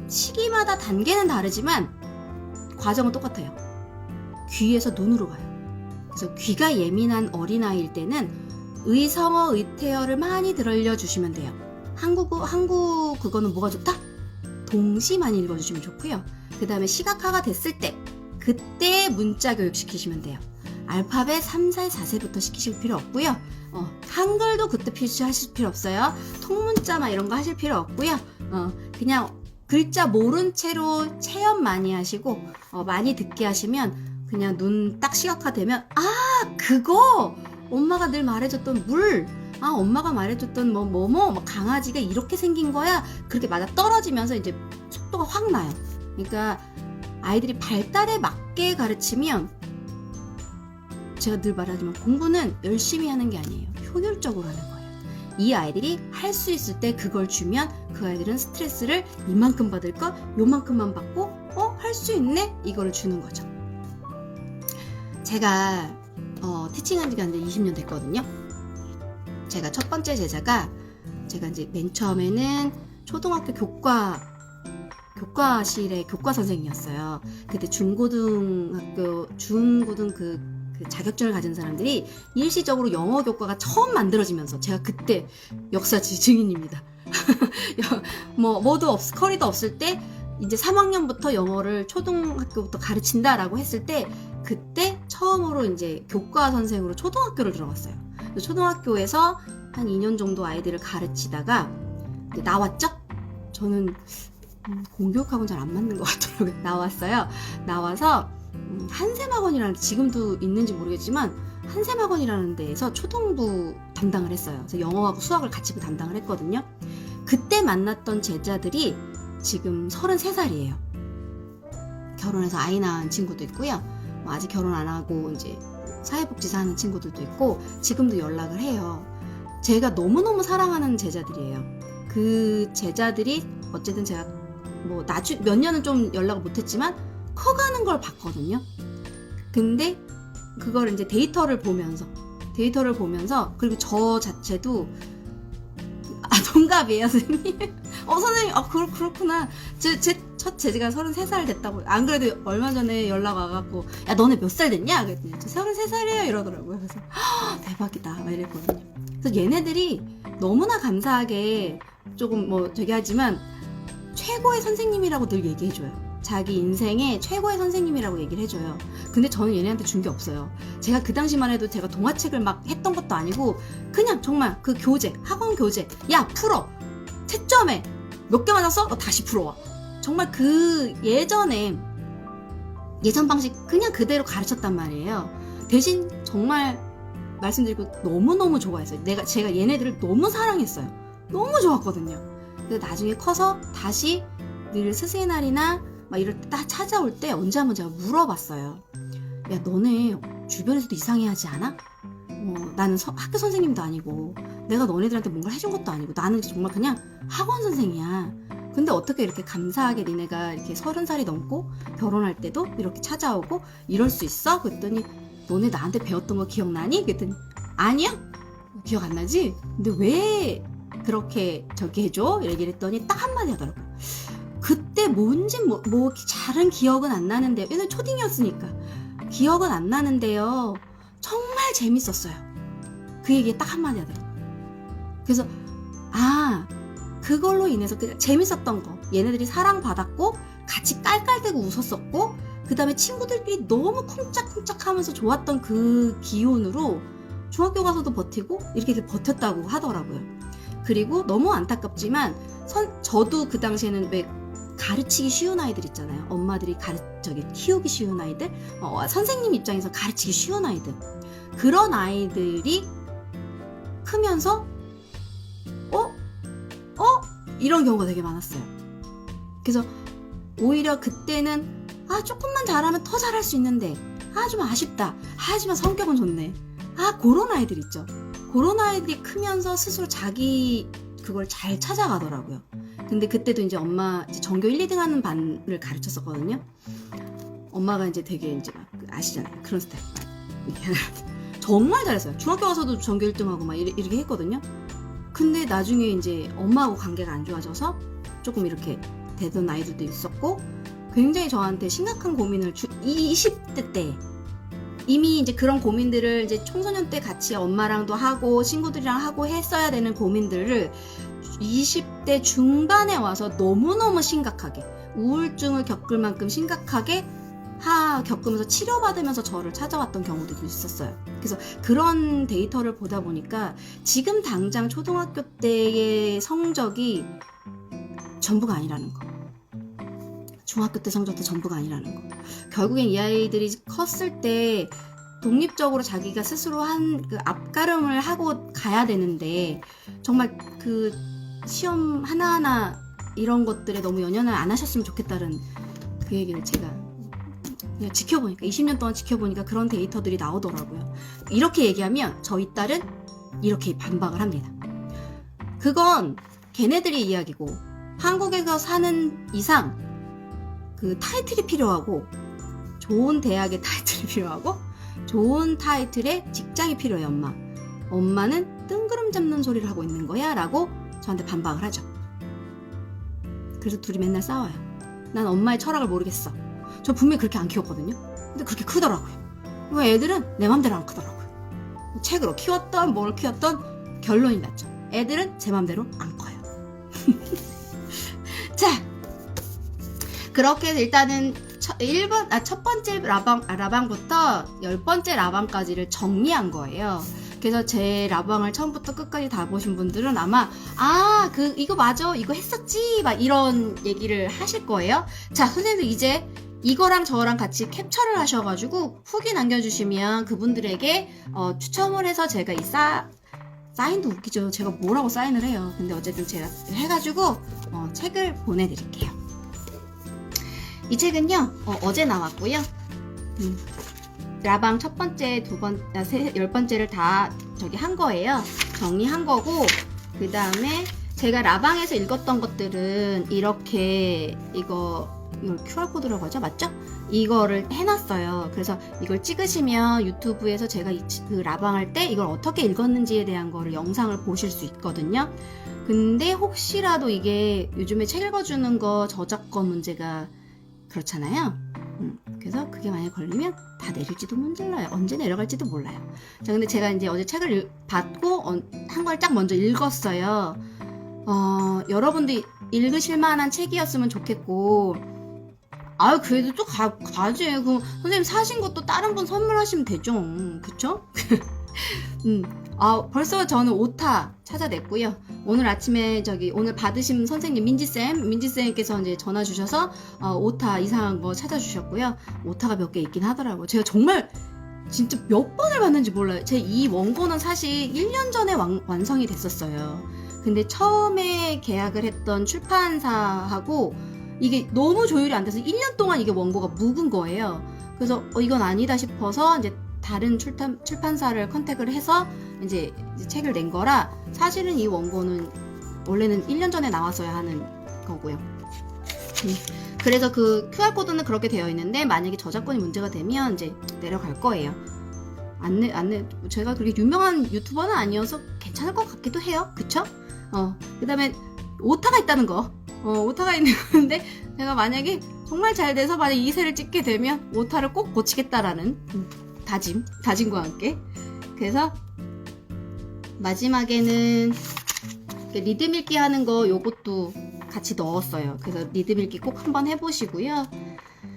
시기마다 단계는 다르지만 과정은 똑같아요. 귀에서 눈으로 가요. 그래서 귀가 예민한 어린아이일 때는 의성어, 의태어를 많이 들려주시면 돼요. 한국 그거는 뭐가 좋다? 동시 많이 읽어주시면 좋고요. 그 다음에 시각화가 됐을 때 그때 문자 교육 시키시면 돼요. 알파벳 3, 4, 4세부터 시키실 필요 없고요. 한글도 그때 하실 필요 없어요. 통문자 막 이런 거 하실 필요 없고요. 그냥 글자 모른 채로 체험 많이 하시고 많이 듣게 하시면 그냥 눈 딱 시각화되면 그거 엄마가 늘 말해줬던 물, 엄마가 말해줬던 뭐 강아지가 이렇게 생긴 거야. 그렇게 맞아 떨어지면서 이제 속도가 확 나요. 그러니까 아이들이 발달에 맞게 가르치면, 제가 늘 말하지만 공부는 열심히 하는 게 아니에요. 효율적으로 하는 거예요. 이 아이들이 할 수 있을 때 그걸 주면 그 아이들은 스트레스를 이만큼 받을 거 요만큼만 받고 할 수 있네? 이거를 주는 거죠. 제가 티칭한 지가 이제 20년 됐거든요. 제가 첫 번째 제자가, 제가 이제 맨 처음에는 초등학교 교과실의 교과 선생님이었어요. 그때 중고등 그 자격증을 가진 사람들이 일시적으로 영어 교과가 처음 만들어지면서, 제가 그때 역사 증인입니다. 커리도 없을 때 이제 3학년부터 영어를 초등학교부터 가르친다라고 했을 때, 그때 처음으로 이제 교과 선생으로 초등학교를 들어갔어요. 초등학교에서 한 2년 정도 아이들을 가르치다가 나왔죠? 저는 공교육하고는 잘 안 맞는 것 같더라고요. 나와서 한샘학원이라는, 지금도 있는지 모르겠지만 한샘학원이라는 데에서 초등부 담당을 했어요. 그래서 영어하고 수학을 같이 담당을 했거든요. 그때 만났던 제자들이 지금 33살이에요. 결혼해서 아이 낳은 친구도 있고요. 아직 결혼 안 하고 이제 사회복지사 하는 친구들도 있고, 지금도 연락을 해요. 제가 너무너무 사랑하는 제자들이에요. 그 제자들이 어쨌든 제가 몇 년은 좀 연락을 못했지만 커가는 걸 봤거든요. 근데 그걸 이제 데이터를 보면서, 그리고 저 자체도 동갑이에요, 선생님. 선생님, 그렇구나. 제 첫 제자가 33살 됐다고. 안 그래도 얼마 전에 연락 와갖고, 야, 너네 몇 살 됐냐? 그랬더니, 저 33살이에요. 이러더라고요. 그래서, 대박이다. 막 이랬거든요. 그래서 얘네들이 너무나 감사하게, 조금 되게 하지만, 최고의 선생님이라고 늘 얘기해줘요. 자기 인생의 최고의 선생님이라고 얘기를 해줘요. 근데 저는 얘네한테 준 게 없어요. 제가 그 당시만 해도 제가 동화책을 막 했던 것도 아니고, 그냥 정말 그 교재, 학원 교재, 야, 풀어! 채점해! 몇 개 맞았어? 다시 풀어와. 정말 그 예전 방식 그냥 그대로 가르쳤단 말이에요. 대신 정말 말씀드리고 너무너무 좋아했어요. 제가 얘네들을 너무 사랑했어요. 너무 좋았거든요. 근데 나중에 커서 다시 늘 스승의 날이나 막 이럴 때 딱 찾아올 때 언제 한번 제가 물어봤어요. 야, 너네 주변에서도 이상해하지 않아? 나는 학교 선생님도 아니고 내가 너네들한테 뭔가 해준 것도 아니고 나는 정말 그냥 학원 선생이야. 근데 어떻게 이렇게 감사하게 니네가 이렇게 30살이 넘고 결혼할 때도 이렇게 찾아오고 이럴 수 있어? 그랬더니 너네 나한테 배웠던 거 기억나니? 그랬더니 아니야? 기억 안 나지? 근데 왜 그렇게 저기 해줘? 얘기를 했더니 딱 한마디 하더라고요. 그때 뭔지 잘은 기억은 안 나는데요. 왜냐면 초딩이었으니까 기억은 안 나는데요. 정말 재밌었어요. 그 얘기에 딱 한마디 하더라고요. 그래서 그걸로 인해서 재밌었던 거, 얘네들이 사랑받았고 같이 깔깔대고 웃었었고, 그 다음에 친구들끼리 너무 쿵짝쿵짝 하면서 좋았던 그 기운으로 중학교 가서도 버티고 이렇게 버텼다고 하더라고요. 그리고 너무 안타깝지만 저도 그 당시에는 왜 가르치기 쉬운 아이들 있잖아요. 엄마들이 키우기 쉬운 아이들, 선생님 입장에서 가르치기 쉬운 아이들, 그런 아이들이 크면서 이런 경우가 되게 많았어요. 그래서 오히려 그때는 조금만 잘하면 더 잘할 수 있는데 좀 아쉽다. 하지만 성격은 좋네. 그런 아이들 있죠. 그런 아이들이 크면서 스스로 자기 그걸 잘 찾아가더라고요. 근데 그때도 이제 엄마 전교 1, 2등 하는 반을 가르쳤었거든요. 엄마가 이제 되게 이제 아시잖아요. 그런 스타일. 정말 잘했어요. 중학교 가서도 전교 1등하고 막 이렇게 했거든요. 근데 나중에 이제 엄마하고 관계가 안 좋아져서 조금 이렇게 되던 아이들도 있었고, 굉장히 저한테 심각한 고민을 20대 때 이미 이제 그런 고민들을 이제 청소년 때 같이 엄마랑도 하고 친구들이랑 하고 했어야 되는 고민들을 20대 중반에 와서 너무너무 심각하게 우울증을 겪을 만큼 심각하게 겪으면서 치료받으면서 저를 찾아왔던 경우도 있었어요. 그래서 그런 데이터를 보다 보니까 지금 당장 초등학교 때의 성적이 전부가 아니라는 거, 중학교 때 성적도 전부가 아니라는 거, 결국엔 이 아이들이 컸을 때 독립적으로 자기가 스스로 한 그 앞가름을 하고 가야 되는데 정말 그 시험 하나하나 이런 것들에 너무 연연을 안 하셨으면 좋겠다는 그 얘기를 제가 그냥 지켜보니까 20년 동안 지켜보니까 그런 데이터들이 나오더라고요. 이렇게 얘기하면 저희 딸은 이렇게 반박을 합니다. 그건 걔네들의 이야기고 한국에서 사는 이상 그 타이틀이 필요하고 좋은 대학의 타이틀이 필요하고 좋은 타이틀의 직장이 필요해. 엄마는 뜬구름 잡는 소리를 하고 있는 거야 라고 저한테 반박을 하죠. 그래서 둘이 맨날 싸워요. 난 엄마의 철학을 모르겠어. 저 분명히 그렇게 안 키웠거든요. 근데 그렇게 크더라고요. 애들은 내 맘대로 안 크더라고요. 책으로 키웠던 뭘 키웠던 결론이 났죠. 애들은 제 맘대로 안 커요. 자, 그렇게 일단은 첫 번째 라방부터 10번째 라방까지를 정리한 거예요. 그래서 제 라방을 처음부터 끝까지 다 보신 분들은 아마 이거 맞아, 이거 했었지 막 이런 얘기를 하실 거예요. 자, 선생님들 이제 이거랑 저랑 같이 캡처를 하셔가지고 후기 남겨주시면 그분들에게 추첨을 해서 제가 이 사인도 웃기죠. 제가 뭐라고 사인을 해요. 근데 어쨌든 제가 해가지고 책을 보내드릴게요. 이 책은요 어제 나왔고요. 라방 첫 번째, 10번째를 다 한 거예요. 정리한 거고, 그 다음에 제가 라방에서 읽었던 것들은 이렇게 이걸 QR코드라고 하죠? 맞죠? 이거를 해놨어요. 그래서 이걸 찍으시면 유튜브에서 제가 그 라방 할 때 이걸 어떻게 읽었는지에 대한 거를 영상을 보실 수 있거든요. 근데 혹시라도 이게 요즘에 책 읽어주는 거 저작권 문제가 그렇잖아요. 그래서 그게 만약에 걸리면 다 내릴지도 몰라요. 언제 내려갈지도 몰라요. 자, 근데 제가 이제 어제 책을 받고 한 걸 딱 먼저 읽었어요. 여러분도 읽으실 만한 책이었으면 좋겠고, 그래도 또 가지. 그럼 선생님 사신 것도 다른 분 선물하시면 되죠. 그쵸? 벌써 저는 오타 찾아냈고요. 오늘 아침에 오늘 받으신 선생님 민지쌤께서 이제 전화 주셔서 오타 이상한 거 찾아주셨고요. 오타가 몇 개 있긴 하더라고요. 제가 정말 진짜 몇 번을 봤는지 몰라요. 제 이 원고는 사실 1년 전에 완성이 됐었어요. 근데 처음에 계약을 했던 출판사하고 이게 너무 조율이 안 돼서 1년 동안 이게 원고가 묵은 거예요. 그래서 이건 아니다 싶어서 이제 다른 출판사를 컨택을 해서 이제 책을 낸 거라, 사실은 이 원고는 원래는 1년 전에 나왔어야 하는 거고요. 그래서 그 QR코드는 그렇게 되어 있는데 만약에 저작권이 문제가 되면 이제 내려갈 거예요. 제가 그렇게 유명한 유튜버는 아니어서 괜찮을 것 같기도 해요. 그쵸? 그 다음에 오타가 있다는 거. 오타가 있는 건데 제가 만약에 정말 잘 돼서 만약 2세를 찍게 되면 오타를 꼭 고치겠다라는 다짐과 함께. 그래서 마지막에는 리듬 읽기 하는 거 요것도 같이 넣었어요. 그래서 리듬 읽기 꼭 한번 해보시고요.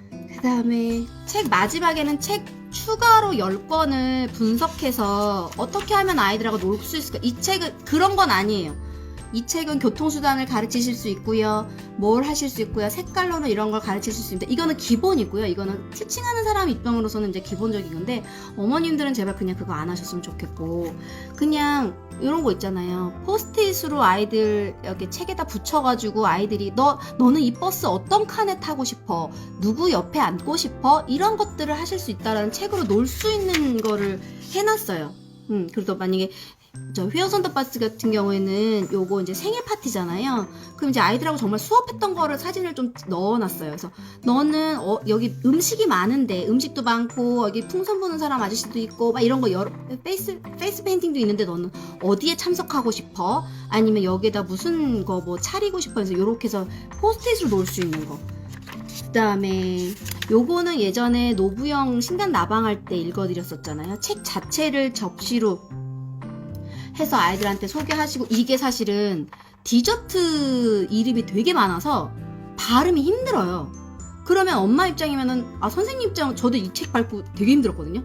그 다음에 마지막에는 책 추가로 10권을 분석해서 어떻게 하면 아이들하고 놀 수 있을까. 이 책은 그런 건 아니에요. 이 책은 교통수단을 가르치실 수 있고요. 뭘 하실 수 있고요. 색깔로는 이런 걸 가르치실 수 있는데 이거는 기본이고요. 이거는 티칭하는 사람 입장으로서는 이제 기본적인 건데, 어머님들은 제발 그냥 그거 안 하셨으면 좋겠고, 그냥 이런 거 있잖아요. 포스트잇으로 아이들 이렇게 책에다 붙여가지고 아이들이 너는 이 버스 어떤 칸에 타고 싶어? 누구 옆에 앉고 싶어? 이런 것들을 하실 수 있다라는 책으로 놀 수 있는 거를 해놨어요. 그래도 만약에 저 휘어스 언더 버스 같은 경우에는 요거 이제 생일 파티잖아요. 그럼 이제 아이들하고 정말 수업했던 거를 사진을 좀 넣어놨어요. 그래서 너는 여기 음식이 많은데, 음식도 많고 여기 풍선 부는 사람 아저씨도 있고 막 이런 거 여러 페이스 페인팅도 있는데 너는 어디에 참석하고 싶어? 아니면 여기에다 무슨 거 뭐 차리고 싶어 해서 요렇게 해서 포스트잇으로 놓을 수 있는 거. 그 다음에 요거는 예전에 노부영 신간 나방할 때 읽어드렸었잖아요. 책 자체를 접시로 해서 아이들한테 소개하시고, 이게 사실은 디저트 이름이 되게 많아서 발음이 힘들어요. 그러면 엄마 입장이면은 선생님 입장 저도 이 책 밟고 되게 힘들었거든요.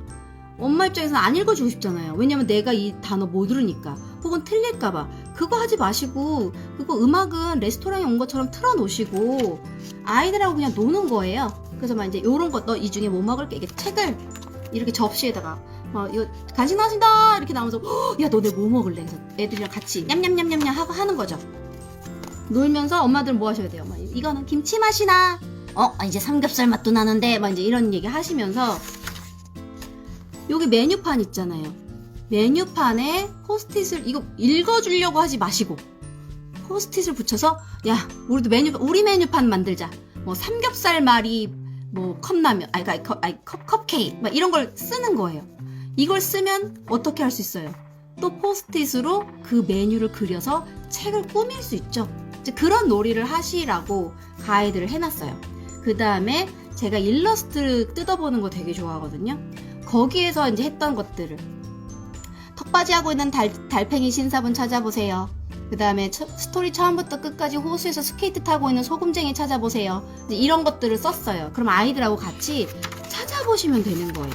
엄마 입장에서는 안 읽어주고 싶잖아요. 왜냐면 내가 이 단어 못 들으니까 혹은 틀릴까봐. 그거 하지 마시고 그거 음악은 레스토랑에 온 것처럼 틀어놓으시고 아이들하고 그냥 노는 거예요. 그래서 막 이제 요런 거 너 이 중에 뭐 먹을게 이렇게 책을 이렇게 접시에다가 이거 간식 나왔습니다 이렇게 나오면서 야 너네 뭐 먹을래? 그래서 애들이랑 같이 냠냠냠냠냠 하고 하는 거죠. 놀면서 엄마들 뭐 하셔야 돼요? 막 이거는 김치 맛이 나. 이제 삼겹살 맛도 나는데 막 이제 이런 얘기 하시면서 여기 메뉴판 있잖아요. 메뉴판에 포스트잇을 이거 읽어주려고 하지 마시고 포스트잇을 붙여서 야 우리도 우리 메뉴판 만들자. 뭐 삼겹살 말이 뭐 컵라면 컵케이크 막 이런 걸 쓰는 거예요. 이걸 쓰면 어떻게 할 수 있어요? 또 포스트잇으로 그 메뉴를 그려서 책을 꾸밀 수 있죠. 이제 그런 놀이를 하시라고 가이드를 해놨어요. 그 다음에 제가 일러스트를 뜯어보는 거 되게 좋아하거든요. 거기에서 이제 했던 것들을 턱받이하고 있는 달팽이 신사분 찾아보세요. 그 다음에 스토리 처음부터 끝까지 호수에서 스케이트 타고 있는 소금쟁이 찾아보세요. 이제 이런 것들을 썼어요. 그럼 아이들하고 같이 찾아보시면 되는 거예요.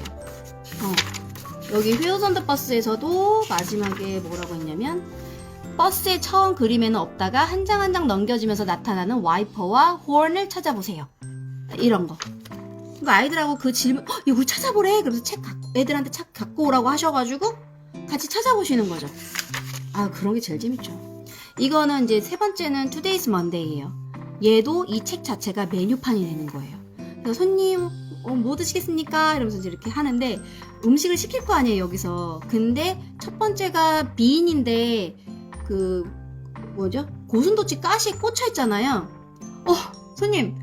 여기 휘어스 온 더 버스에서도 마지막에 뭐라고 했냐면 버스의 처음 그림에는 없다가 한 장 한 장 넘겨지면서 나타나는 와이퍼와 호언을 찾아보세요. 이런 거. 그러니까 아이들하고 그 질문 이거 찾아보래. 그래서 애들한테 책 갖고 오라고 하셔가지고 같이 찾아보시는 거죠. 그런 게 제일 재밌죠. 이거는 이제 세 번째는 Today's Monday예요. 얘도 이 책 자체가 메뉴판이 되는 거예요. 그래서 손님 뭐 드시겠습니까? 이러면서 이제 이렇게 하는데 음식을 시킬 거 아니에요 여기서. 근데 첫 번째가 비인인데 그 뭐죠? 고슴도치 가시에 꽂혀 있잖아요. 손님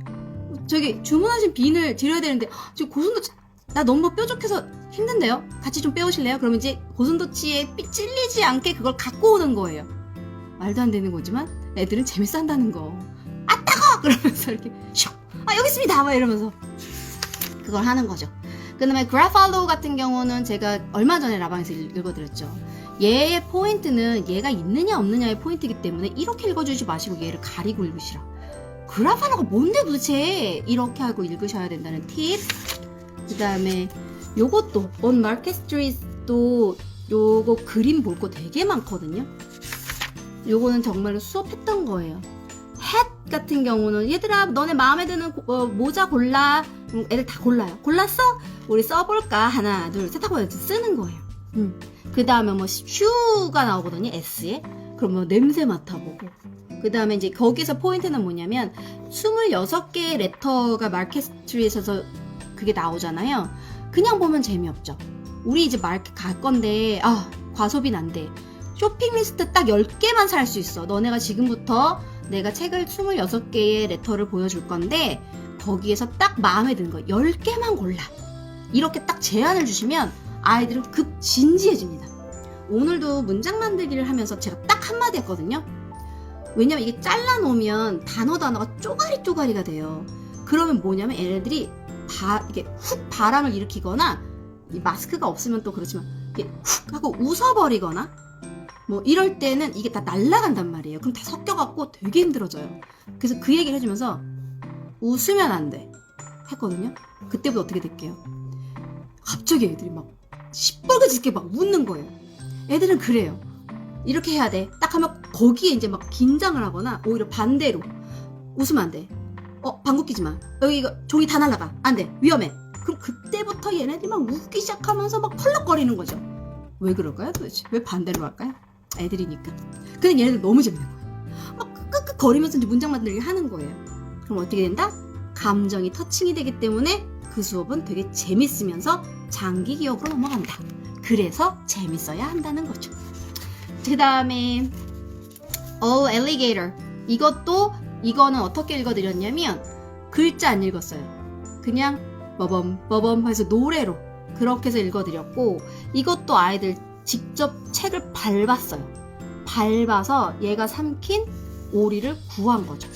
저기 주문하신 비인을 드려야 되는데 지금 고슴도치 나 너무 뾰족해서 힘든데요? 같이 좀 빼오실래요? 그러면 이제 고슴도치에 찔리지 않게 그걸 갖고 오는 거예요. 말도 안 되는 거지만 애들은 재밌어 한다는 거. 따가워! 그러면서 이렇게 슉! 여기 있습니다! 막 이러면서 그걸 하는 거죠. 그 다음에 그래팔로우 같은 경우는 제가 얼마 전에 라방에서 읽어드렸죠. 얘의 포인트는 얘가 있느냐 없느냐의 포인트이기 때문에 이렇게 읽어주지 마시고 얘를 가리고 읽으시라. 그래팔로우가 뭔데 도대체 이렇게 하고 읽으셔야 된다는 팁. 그 다음에 요것도 On Market Street도 요거 그림 볼 거 되게 많거든요. 요거는 정말로 수업했던 거예요. hat 같은 경우는 얘들아 너네 마음에 드는 모자 골라. 애들 다 골라요. 골랐어? 우리 써볼까? 하나 둘 셋 하고 쓰는 거예요. 그 다음에 뭐 슈가 나오거든요. S에. 그럼 뭐 냄새 맡아보고. 그 다음에 이제 거기서 포인트는 뭐냐면 26개의 레터가 마켓 스트리트에서 그게 나오잖아요. 그냥 보면 재미없죠. 우리 이제 마켓 갈 건데 과소비 난데 쇼핑 리스트 딱 10개만 살 수 있어. 너네가 지금부터 내가 책을 26개의 레터를 보여줄 건데 거기에서 딱 마음에 드는 거 10개만 골라. 이렇게 딱 제안을 주시면 아이들은 급 진지해집니다. 오늘도 문장 만들기를 하면서 제가 딱 한마디 했거든요. 왜냐면 이게 잘라놓으면 단어가 쪼가리가 돼요. 그러면 뭐냐면 얘네들이 이게 훅 바람을 일으키거나 이 마스크가 없으면 또 그렇지만 이게 훅 하고 웃어버리거나 뭐 이럴 때는 이게 다 날아간단 말이에요. 그럼 다 섞여갖고 되게 힘들어져요. 그래서 그 얘기를 해주면서 웃으면 안 돼 했거든요. 그때부터 어떻게 될게요? 갑자기 애들이 막 시뻘겋게 막 웃는 거예요. 애들은 그래요. 이렇게 해야 돼. 딱 하면 거기에 이제 막 긴장을 하거나 오히려 반대로 웃으면 안 돼. 방귀 끼지 마. 여기 이거 종이 다 날라가. 안 돼. 위험해. 그럼 그때부터 얘네들이 막 웃기 시작하면서 막 펄럭거리는 거죠. 왜 그럴까요 도대체? 왜 반대로 할까요? 애들이니까. 근데 얘네들 너무 재밌는 거예요. 막 끄끄 거리면서 이제 문장 만들기 하는 거예요. 그럼 어떻게 된다? 감정이 터칭이 되기 때문에 그 수업은 되게 재밌으면서 장기 기억으로 넘어간다. 그래서 재밌어야 한다는 거죠. 그 다음에 alligator. 이거는 어떻게 읽어드렸냐면 글자 안 읽었어요. 그냥 버범 해서 노래로 그렇게 해서 읽어드렸고 이것도 아이들 직접 책을 밟았어요. 밟아서 얘가 삼킨 오리를 구한 거죠.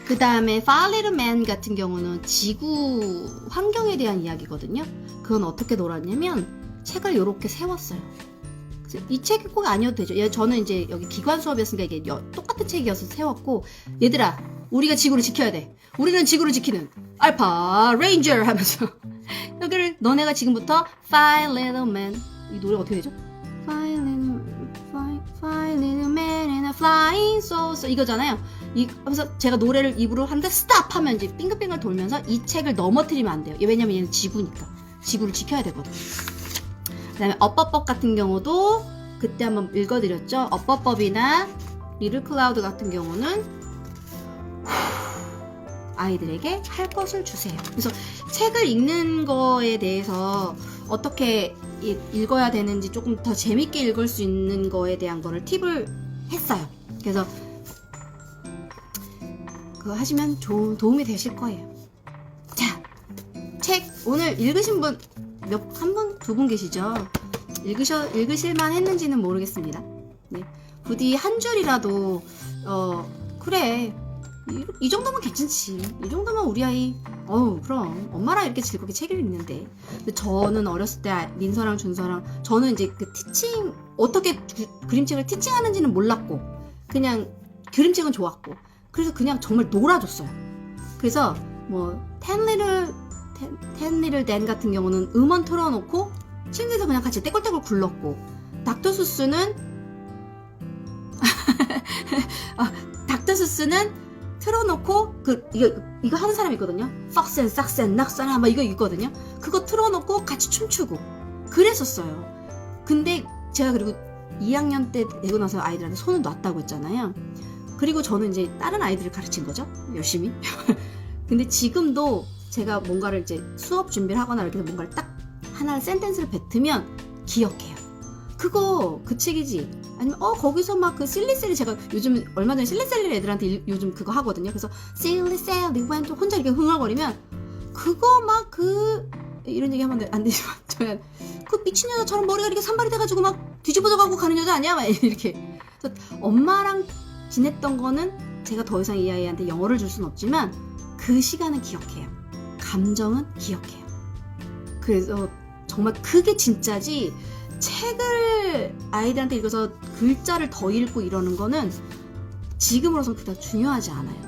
그 다음에 Far Little Man 같은 경우는 지구 환경에 대한 이야기거든요. 그건 어떻게 놀았냐면 책을 이렇게 세웠어요. 이 책이 꼭 아니어도 되죠. 저는 이제 여기 기관 수업이었으니까 이게 똑같은 책이어서 세웠고, 얘들아, 우리가 지구를 지켜야 돼. 우리는 지구를 지키는 알파 레인저 하면서 여기를 너네가 지금부터 Five Little Men, 이 노래가 어떻게 되죠? Five little men in a flying saucer 이거잖아요. 그래서 제가 노래를 입으로 하는데 스탑 하면 이제 빙글빙글 돌면서 이 책을 넘어뜨리면 안 돼요. 왜냐면 얘는 지구니까. 지구를 지켜야 되거든. 그 다음에 어법법 같은 경우도 그때 한번 읽어드렸죠. 어법법이나 리틀 클라우드 같은 경우는 아이들에게 할 것을 주세요. 그래서 책을 읽는 거에 대해서 어떻게 읽어야 되는지 조금 더 재밌게 읽을 수 있는 거에 대한 거를 팁을 했어요. 그래서 그거 하시면 좋은 도움이 되실 거예요. 자, 책 오늘 읽으신 분 한 분, 두 분 계시죠? 읽으실만 했는지는 모르겠습니다. 네. 부디 한 줄이라도 그래 이 정도면 괜찮지. 이 정도면 우리 아이 그럼 엄마랑 이렇게 즐겁게 책을 읽는데. 근데 저는 어렸을 때 민서랑 준서랑 저는 이제 그 티칭 어떻게 그림책을 티칭하는지는 몰랐고 그냥 그림책은 좋았고 그래서 그냥 정말 놀아줬어요. 그래서 뭐 Ten Little Dan 같은 경우는 음원 틀어놓고 친구들서 그냥 같이 떼굴떼굴 굴렀고 닥터 수스는 틀어놓고 이거 하는 사람 있거든요. 팍센 싹센 낙사나 막 이거 있거든요. 그거 틀어놓고 같이 춤추고 그랬었어요. 근데 제가 그리고 2학년 때 되고 나서 아이들한테 손을 놨다고 했잖아요. 그리고 저는 이제 다른 아이들을 가르친 거죠. 열심히. 근데 지금도 제가 뭔가를 이제 수업 준비를 하거나 이렇게 해서 뭔가를 딱 하나 센텐스를 뱉으면 기억해요. 그 책이지. 아니면 거기서 막 그 실리셀리 제가 요즘 얼마 전에 실리셀리 애들한테 요즘 그거 하거든요. 그래서 실리셀리 went 혼자 이렇게 흥얼거리면 그거 막 이런 얘기 하면 안 되지만 저는 그 미친 여자처럼 머리가 이렇게 산발이 돼가지고 막 뒤집어져 가고 가는 여자 아니야? 막 이렇게. 그래서 엄마랑 지냈던 거는 제가 더 이상 이 아이한테 영어를 줄 수는 없지만 그 시간은 기억해요. 감정은 기억해요. 그래서 정말 그게 진짜지. 책을 아이들한테 읽어서 글자를 더 읽고 이러는 거는 지금으로선 그닥 중요하지 않아요.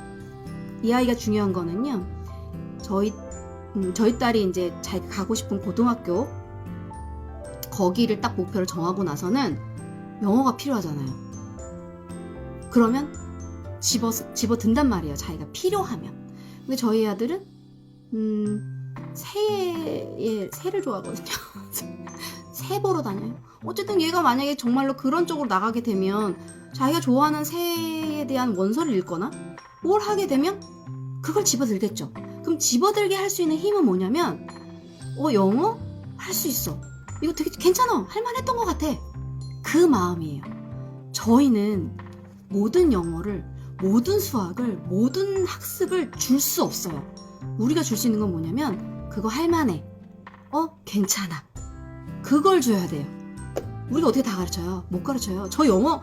이 아이가 중요한 거는요. 저희 딸이 이제 자기가 가고 싶은 고등학교 거기를 딱 목표를 정하고 나서는 영어가 필요하잖아요. 그러면 집어 든단 말이에요. 자기가 필요하면. 근데 저희 아들은 새를 좋아하거든요. 새 보러 다녀요. 어쨌든 얘가 만약에 정말로 그런 쪽으로 나가게 되면 자기가 좋아하는 새에 대한 원서를 읽거나 뭘 하게 되면 그걸 집어들겠죠. 그럼 집어들게 할 수 있는 힘은 뭐냐면 영어? 할 수 있어. 이거 되게 괜찮아. 할만했던 것 같아. 그 마음이에요. 저희는 모든 영어를, 모든 수학을, 모든 학습을 줄 수 없어요. 우리가 줄 수 있는 건 뭐냐면 그거 할만해. 괜찮아. 그걸 줘야 돼요. 우리가 어떻게 다 가르쳐요? 못 가르쳐요. 저 영어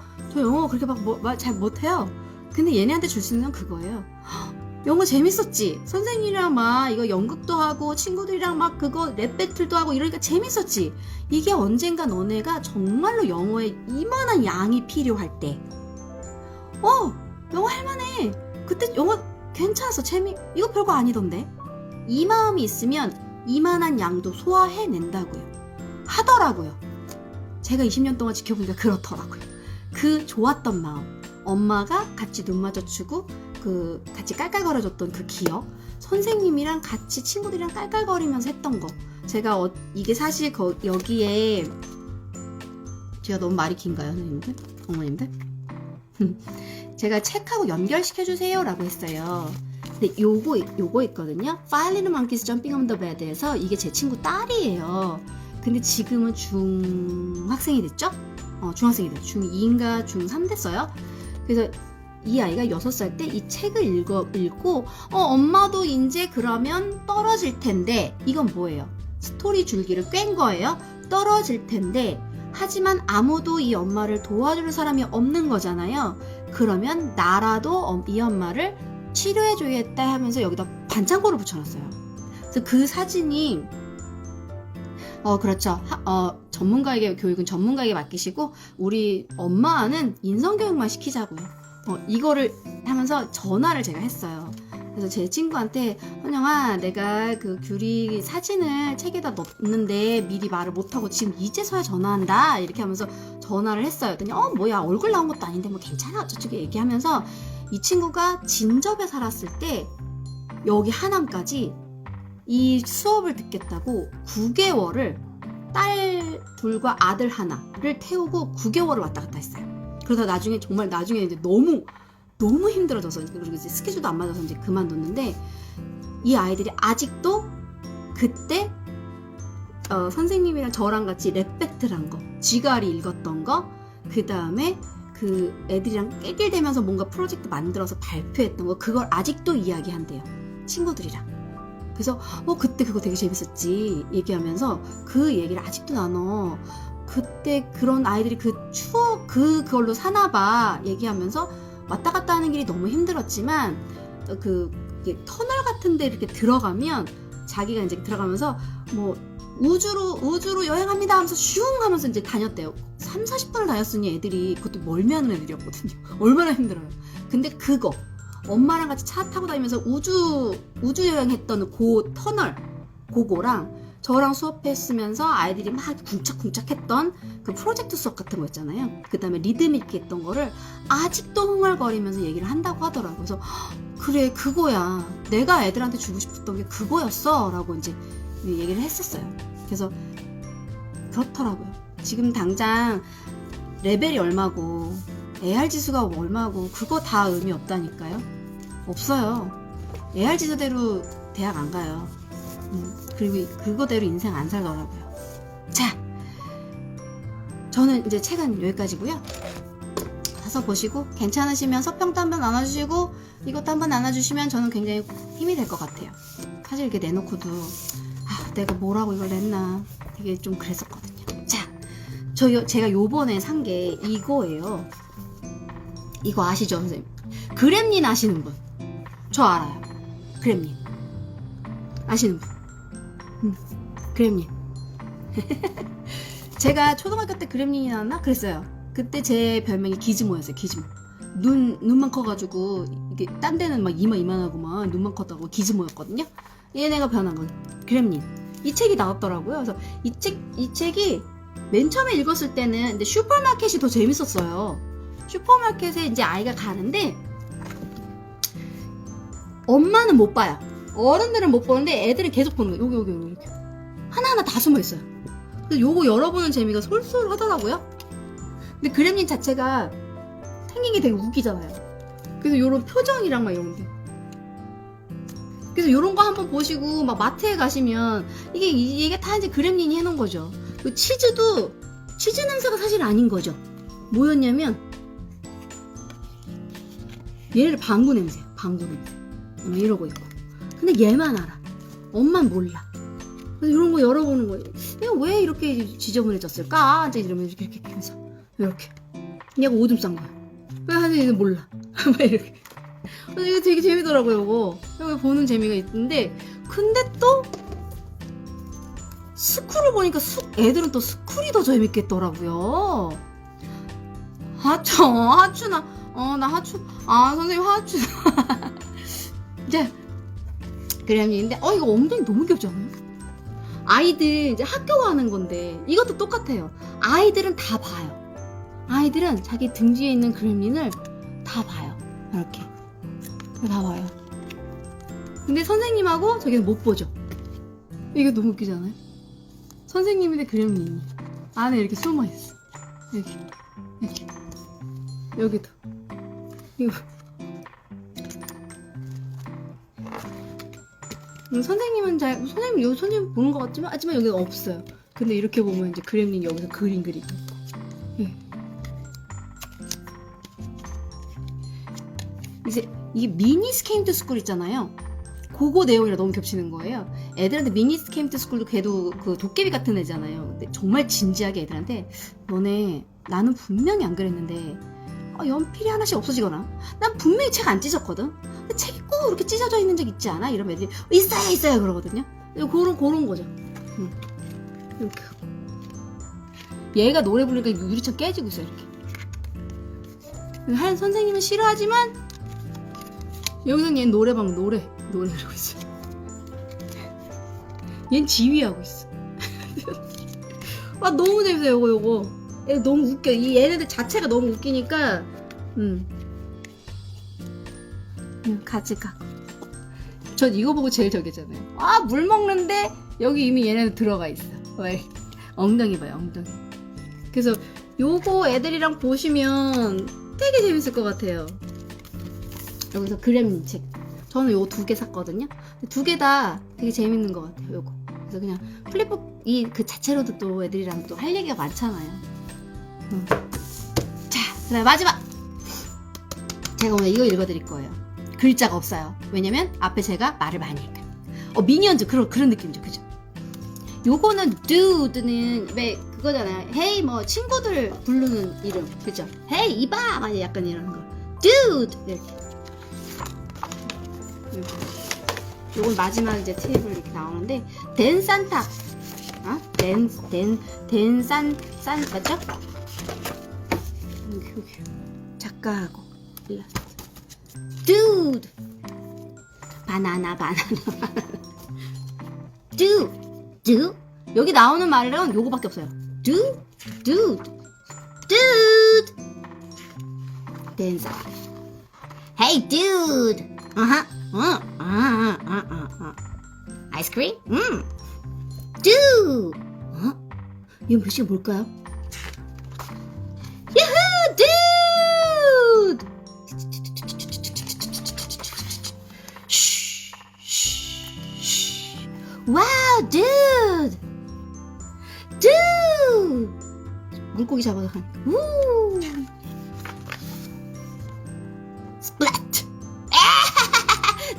그렇게 막 잘 못해요. 근데 얘네한테 줄 수 있는 건 그거예요. 영어 재밌었지? 선생님이랑 막 이거 연극도 하고 친구들이랑 막 그거 랩 배틀도 하고 이러니까 재밌었지? 이게 언젠가 너네가 정말로 영어에 이만한 양이 필요할 때 영어 할만해. 그때 영어 괜찮았어. 이거 별거 아니던데. 이 마음이 있으면 이만한 양도 소화해낸다고요. 하더라고요. 제가 20년 동안 지켜보니까 그렇더라고요. 그 좋았던 마음, 엄마가 같이 눈 마주치고 같이 깔깔거려줬던 그 기억, 선생님이랑 같이 친구들이랑 깔깔거리면서 했던 거. 제가 이게 사실 여기에 제가 너무 말이 긴가요, 선생님들? 어머님들? 제가 책하고 연결시켜주세요 라고 했어요. 근데 요거 있거든요. Five Little Monkeys Jumping on the Bed에서 이게 제 친구 딸이에요. 근데 지금은 중학생이 됐죠? 중학생이 됐죠. 중2인가 중3 됐어요. 그래서 이 아이가 6살 때 이 책을 읽고 엄마도 이제 그러면 떨어질 텐데 이건 뭐예요? 스토리 줄기를 꿰는 거예요. 떨어질 텐데 하지만 아무도 이 엄마를 도와줄 사람이 없는 거잖아요. 그러면 나라도 이 엄마를 치료해줘야겠다 하면서 여기다 반창고를 붙여놨어요. 그래서 그 사진이 그렇죠. 전문가에게, 교육은 전문가에게 맡기시고, 우리 엄마는 인성교육만 시키자고요. 이거를 하면서 전화를 제가 했어요. 그래서 제 친구한테, 현영아, 내가 그 규리 사진을 책에다 넣는데 미리 말을 못하고 지금 이제서야 전화한다. 이렇게 하면서 전화를 했어요. 그랬더니, 뭐야, 얼굴 나온 것도 아닌데 뭐 괜찮아. 저쪽에 얘기하면서 이 친구가 진접에 살았을 때 여기 하남까지 이 수업을 듣겠다고 9개월을 딸 둘과 아들 하나를 태우고 9개월을 왔다 갔다 했어요. 그러다 나중에 이제 너무 힘들어져서, 그리고 이제 스케줄도 안 맞아서 이제 그만뒀는데, 이 아이들이 아직도 그때 선생님이랑 저랑 같이 랩배틀한 거, 쥐가리 읽었던 거, 그 다음에 그 애들이랑 낄낄대면서 뭔가 프로젝트 만들어서 발표했던 거, 그걸 아직도 이야기한대요, 친구들이랑. 그래서 그때 그거 되게 재밌었지 얘기하면서 그 얘기를 아직도 나눠. 그때 그런 아이들이 그 추억 그걸로 사나봐 얘기하면서, 왔다 갔다 하는 길이 너무 힘들었지만 이게 터널 같은 데 이렇게 들어가면 자기가 이제 들어가면서 뭐 우주로 여행합니다 하면서 슝 하면서 이제 다녔대요. 30-40분을 다녔으니 애들이, 그것도 멀미하는 애들이었거든요. 얼마나 힘들어요. 근데 그거 엄마랑 같이 차 타고 다니면서 우주 여행했던 그 터널, 그거랑 저랑 수업했으면서 아이들이 막 쿵짝쿵짝했던 그 프로젝트 수업 같은 거 있잖아요. 그 다음에 리듬 있게 했던 거를 아직도 흥얼거리면서 얘기를 한다고 하더라고요. 그래서 그래, 그거야, 내가 애들한테 주고 싶었던 게 그거였어 라고 이제 얘기를 했었어요. 그래서 그렇더라고요. 지금 당장 레벨이 얼마고 AR 지수가 얼마고 그거 다 의미 없다니까요. 없어요. AR 지수대로 대학 안 가요. 그리고 그거대로 인생 안 살더라고요. 자, 저는 이제 책은 여기까지고요. 사서 보시고 괜찮으시면 서평도 한번 나눠주시고 이것도 한번 나눠주시면 저는 굉장히 힘이 될 것 같아요. 사실 이렇게 내놓고도 내가 뭐라고 이걸 냈나 되게 좀 그랬었거든요. 자, 제가 요번에 산 게 이거예요. 이거 아시죠, 선생님? 그렘린 아시는 분? 저 알아요. 그렘린 아시는 분? 그렘린. 제가 초등학교 때 그렘린이 나왔나? 그랬어요. 그때 제 별명이 기즈모였어요. 기즈모. 눈만 커가지고 이게 딴 데는 막 이만하고만 눈만 컸다고 기즈모였거든요. 얘네가 변한 건 그렘린. 이 책이 나왔더라고요. 그래서 이 책이 맨 처음에 읽었을 때는 근데 슈퍼마켓이 더 재밌었어요. 슈퍼마켓에 이제 아이가 가는데 엄마는 못 봐요. 어른들은 못 보는데 애들은 계속 보는 거예요. 여기 이렇게 하나하나 다 숨어 있어요. 그래서 요거 열어보는 재미가 솔솔하더라고요. 근데 그렘린 자체가 생긴 게 되게 웃기잖아요. 그래서 요런 표정이랑 막 이런 게. 그래서 요런 거 한번 보시고 막 마트에 가시면 이게 다 이제 그렘린이 해놓은 거죠. 그 치즈도 치즈 냄새가 사실 아닌 거죠. 뭐였냐면 얘를 방구 냄새. 이러고 있고. 근데 얘만 알아. 엄만 몰라. 그래서 이런 거 열어보는 거예요. 얘가 왜 이렇게 지저분해졌을까? 이제 이러면 이렇게 하면서 이렇게. 얘가 오줌 싼 거야. 왜 하는지 얘는 몰라. 막 이렇게. 그래서 이거 되게 재미더라고요, 이거 보는 재미가 있는데, 근데 또 스쿨을 보니까 애들은 또 스쿨이 더 재밌겠더라고요. 하추나. 나 하추. 선생님 하추. 이제 그래야인데 이거 엉덩이 너무 귀엽지 않아요? 아이들 이제 학교 가는 건데 이것도 똑같아요. 아이들은 다 봐요. 아이들은 자기 등 뒤에 있는 그림린을 다 봐요. 이렇게 다 봐요. 근데 선생님하고 저기는 못 보죠. 이게 너무 웃기잖아요. 선생님인데 그림린이 안에 이렇게 숨어 있어. 이렇게 여기도 이거. 선생님은 선생님 보는 것 같지만 하지만 여기는 없어요. 근데 이렇게 보면 이제 그렘린 여기서 그림 그리고 예. 이제 이게 미니 스케임 투 스쿨 있잖아요. 그거 내용이랑 너무 겹치는 거예요. 애들한테 미니 스케임 투 스쿨도 걔도 그 도깨비 같은 애잖아요. 근데 정말 진지하게 애들한테 너네 나는 분명히 안 그랬는데 연필이 하나씩 없어지거나 난 분명히 책 안 찢었거든. 근데 책이 꼭 이렇게 찢어져 있는 적 있지 않아? 이러면 애들이 있어요 그러거든요. 그런 거죠. 이렇게 하고. 얘가 노래 부르니까 유리창 깨지고 있어 이렇게. 한 선생님은 싫어하지만 여기서 얘는 노래방 노래 이러고 있어. 얘는 지휘하고 있어. 아 너무 재밌어요 요거. 얘 너무 웃겨. 이 얘네들 자체가 너무 웃기니까 같이 가. 전 이거 보고 제일 저기잖아요. 아 물 먹는데 여기 이미 얘네들 들어가 있어. 왜? 엉덩이 봐요 엉덩이. 그래서 요거 애들이랑 보시면 되게 재밌을 것 같아요. 여기서 그램 책. 저는 요거 2개 샀거든요. 2개 다 되게 재밌는 것 같아요 요거. 그래서 그냥 플립북 이 그 자체로도 또 애들이랑 또 할 얘기가 많잖아요. 자, 그다음에 마지막. 제가 오늘 이거 읽어드릴 거예요. 글자가 없어요. 왜냐면 앞에 제가 말을 많이 했니까. 미니언즈 그런 느낌이죠, 그죠? 요거는 dude는 왜 그거잖아요. 헤이 뭐 친구들 부르는 이름, 그죠? 헤이 이봐, 막 약간 이런 거. dude 이렇게. 요건 마지막 이제 테이블 이렇게 나오는데 댄산타. 댄산 맞죠? 여기 작가하고 일러스트. dude 바나나 do 여기 나오는 말은 요거밖에 없어요. dude 댄산. Hey dude. 아이스크림? do. 이 글씨가 뭘까요? 야호! dude! 와우, dude! dude! 물고기 잡아서 간. 우! splat!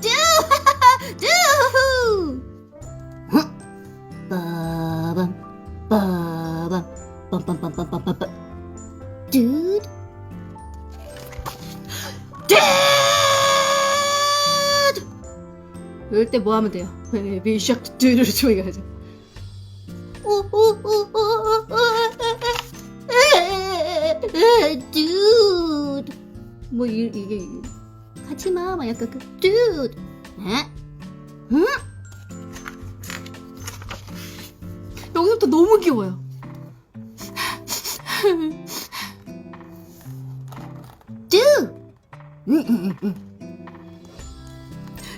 dude! 빠밤 빰빰빰빰빰빰빰 dude 이럴 때 뭐 하면 돼요? 베이비 샥 dude를 조이가죠. dude 뭐 이게 하지마 막 약간 그 dude 응? 여기서부터 너무 귀여워요. dude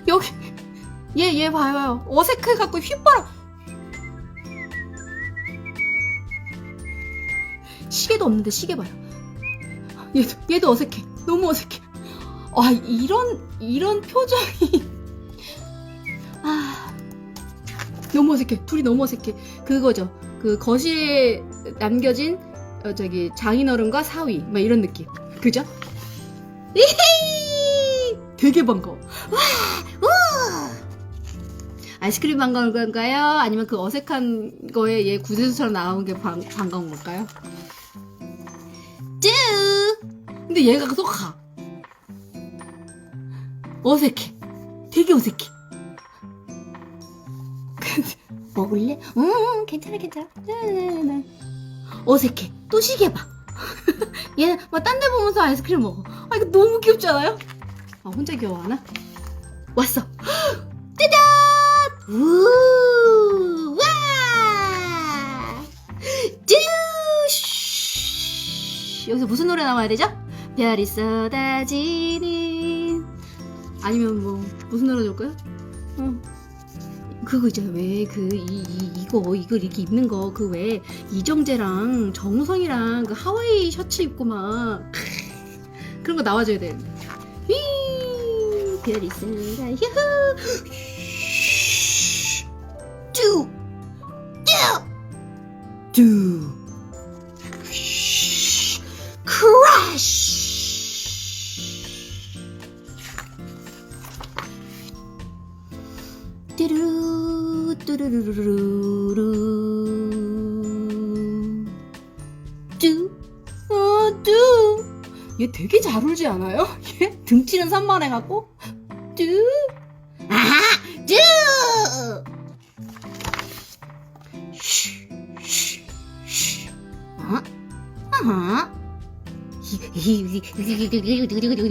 여기 얘 봐요. 어색해갖고 휘바람. 시계도 없는데 시계 봐요. 얘도 어색해. 너무 어색해. 아 이런 표정이 너무 어색해. 둘이 너무 어색해. 그거죠. 그 거실에 남겨진 저기 장인어른과 사위 막 이런 느낌. 그죠? 되게 반가워. 아이스크림 반가운 건가요? 아니면 그 어색한 거에 얘 구세주처럼 나온 게 반가운 걸까요? 근데 얘가 또 가. 어색해. 되게 어색해. 먹을래? 괜찮아. 어색해. 또 시계 봐. 얘는 막 딴 데 보면서 아이스크림 먹어. 이거 너무 귀엽지 않아요? 혼자 귀여워하나? 왔어. 짜잔! 우와! 여기서 무슨 노래 나와야 되죠? 별이 쏟아지는 아니면 뭐 무슨 노래 좋을까요? 그거 있잖아. 왜 이거 이렇게 입는 거 그 왜 이정재랑 정우성이랑 그 하와이 셔츠 입고 막 그런 거 나와줘야 되는데. 별이 쏟아 유후 두 크래쉬 뚜루루루루루루 얘 되게 잘 울지 않아요? 얘 등치는 산만해갖고 아하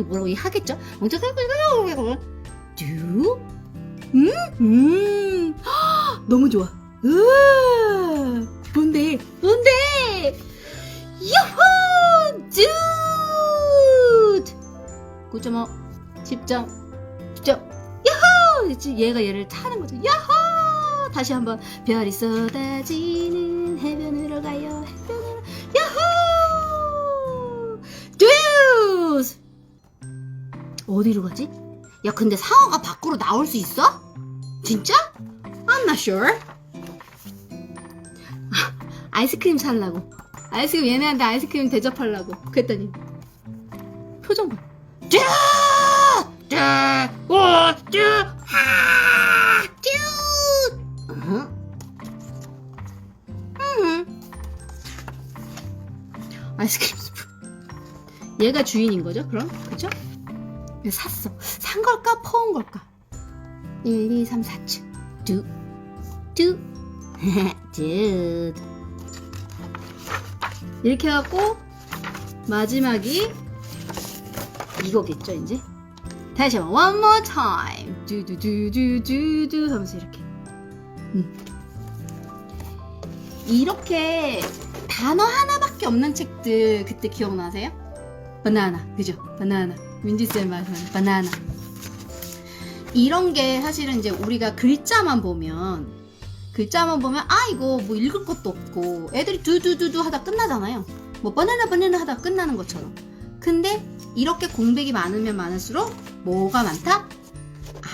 뭐라고 하겠죠? 먼저 쭉 너무 좋아. 뭔데? 요호! 듀드! 9.5 10점 요호! 얘가 얘를 타는 거죠. 요호! 다시 한번 별이 쏟아지는 해변으로 가요. 해변으로 요호! 듀드! 어디로 가지? 야 근데 상어가 밖으로 나올 수 있어? 진짜? I'm not sure. 아이스크림 살라고. 아이스크림 얘네한테 아이스크림 대접하려고. 그랬더니 표정 봐. 아이스크림 스프. 얘가 주인인 거죠? 그럼? 그쵸? 샀어. 산 걸까? 퍼온 걸까? 1, 2, 3, 4층. 두. 이렇게 해갖고 마지막이 이거겠죠 이제. 다시 한번 one more time. 두두두두두두 하면서 이렇게. 이렇게 단어 하나밖에 없는 책들 그때 기억나세요? 바나나, 그죠? 바나나. 민지쌤 말하는 바나나. 이런 게 사실은 이제 우리가 글자만 보면 아 이거 뭐 읽을 것도 없고 애들이 두두두두 하다 끝나잖아요. 뭐 바나나 하다 끝나는 것처럼. 근데 이렇게 공백이 많으면 많을수록 뭐가 많다?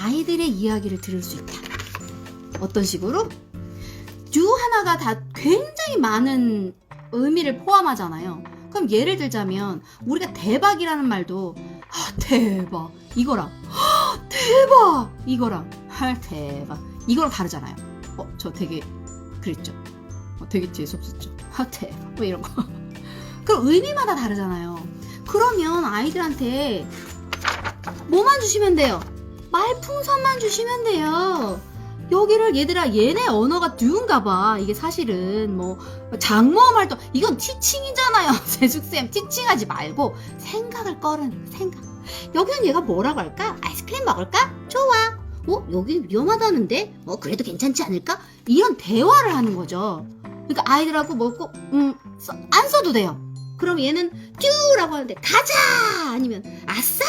아이들의 이야기를 들을 수 있다. 어떤 식으로? 두 하나가 다 굉장히 많은 의미를 포함하잖아요. 그럼 예를 들자면 우리가 대박이라는 말도 대박 이거랑 대박 이거랑 대박 이거랑 다르잖아요. 저 되게 그랬죠. 되게 재수없었죠. 대박 뭐 이런 거. 그럼 의미마다 다르잖아요. 그러면 아이들한테 뭐만 주시면 돼요? 말풍선만 주시면 돼요. 여기를 얘들아 얘네 언어가 듀인가 봐. 이게 사실은 뭐 장모음 활동 이건 티칭이잖아요. 재숙쌤 티칭하지 말고 생각을 꺼내는 생각. 여기는 얘가 뭐라고 할까? 아이스크림 먹을까? 좋아. 여기 위험하다는데? 그래도 괜찮지 않을까? 이런 대화를 하는 거죠. 그러니까 아이들하고 먹고 안 써도 돼요. 그럼 얘는 듀라고 하는데 가자 아니면 아싸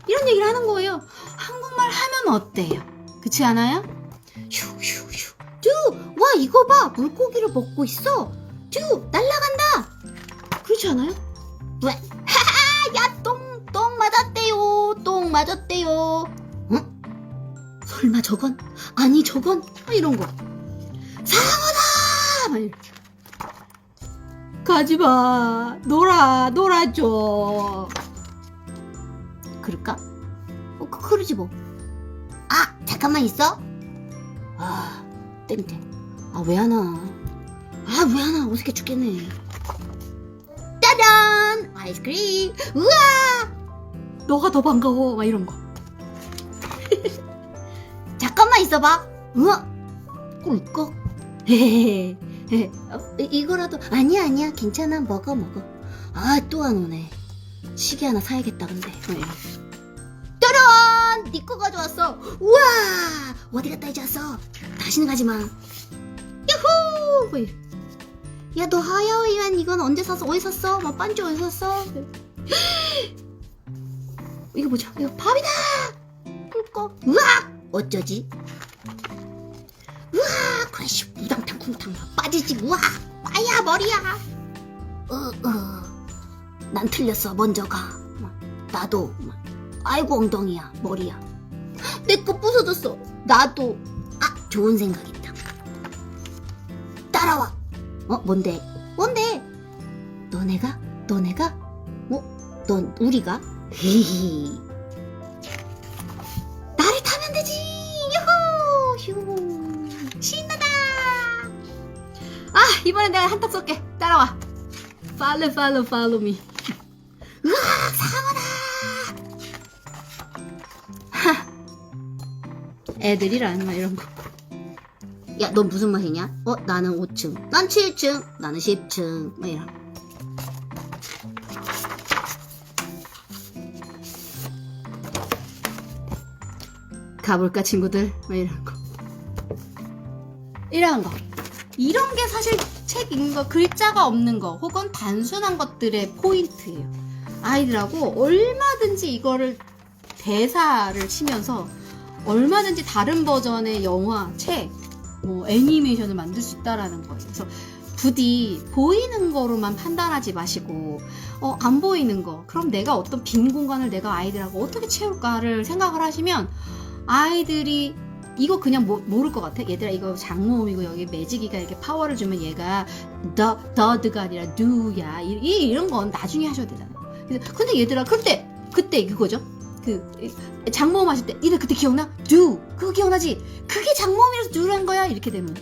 이런 얘기를 하는 거예요. 한국말 하면 어때요? 그렇지 않아요? 휴휴휴 듀! 와 이거 봐 물고기를 먹고 있어. 듀! 날아간다. 그렇지 않아요? 왜? 하하 야 똥 맞았대요. 똥 맞았대요. 설마 저건? 아니 저건? 이런 거. 상어다! 막 이렇게. 가지마. 놀아줘. 그럴까? 그러지 뭐. 잠깐만 있어. 땡땡. 왜 안 와? 왜 안 와? 어색해 죽겠네. 짜잔! 아이스크림. 우와! 너가 더 반가워. 막 이런 거. 잠깐만 있어봐. 우와! 꿀꺽. 이거라도 아니야 괜찮아 먹어. 또 안 오네. 시계 하나 사야겠다 근데. 짜란! 니 거 가져왔어. 우와! 어디 갔다 이제 왔어? 다시는 가지마. 야호! 야 너 하야오이만 이건 언제 샀어? 어디 샀어? 뭐 반지 어디 샀어? 이거 뭐죠? 이거 밥이다! 꿀꺽. 우와! 어쩌지? 우와! 그래시 우당탕 쿵탕 빠지지. 우와! 빠야 머리야. 난 틀렸어. 먼저 가. 나도. 아이고 엉덩이야 머리야. 내 거 부서졌어. 나도. 좋은 생각 있다. 따라와. 뭔데? 너네가? 넌 우리가? 히히. 나를 타면 되지. 휴. 신나다. 이번엔 내가 한턱 쏠게. 따라와. Follow me. 우와 상어다. 애들이란 막 이런 거. 야, 넌 무슨 맛이냐? 나는 5층, 난 7층, 나는 10층. 막 이런. 가볼까 친구들? 뭐 이런 거. 이런 거. 이런 게 사실 책 읽는 거, 글자가 없는 거 혹은 단순한 것들의 포인트예요. 아이들하고 얼마든지 이거를 대사를 치면서 얼마든지 다른 버전의 영화, 책, 뭐 애니메이션을 만들 수 있다라는 거예요. 그래서 부디 보이는 거로만 판단하지 마시고 안 보이는 거, 그럼 내가 어떤 빈 공간을 내가 아이들하고 어떻게 채울까를 생각을 하시면 아이들이 이거 그냥 모를 것 같아. 얘들아 이거 장모음이고 여기 매직이가 이렇게 파워를 주면 얘가 더드가 아니라 do야. 이런 건 나중에 하셔야 되잖아. 근데 얘들아 그때 그거죠. 그 장모음 하실 때 얘들 그때 기억나? do 그거 기억나지? 그게 장모음이라서 do란 거야. 이렇게 되면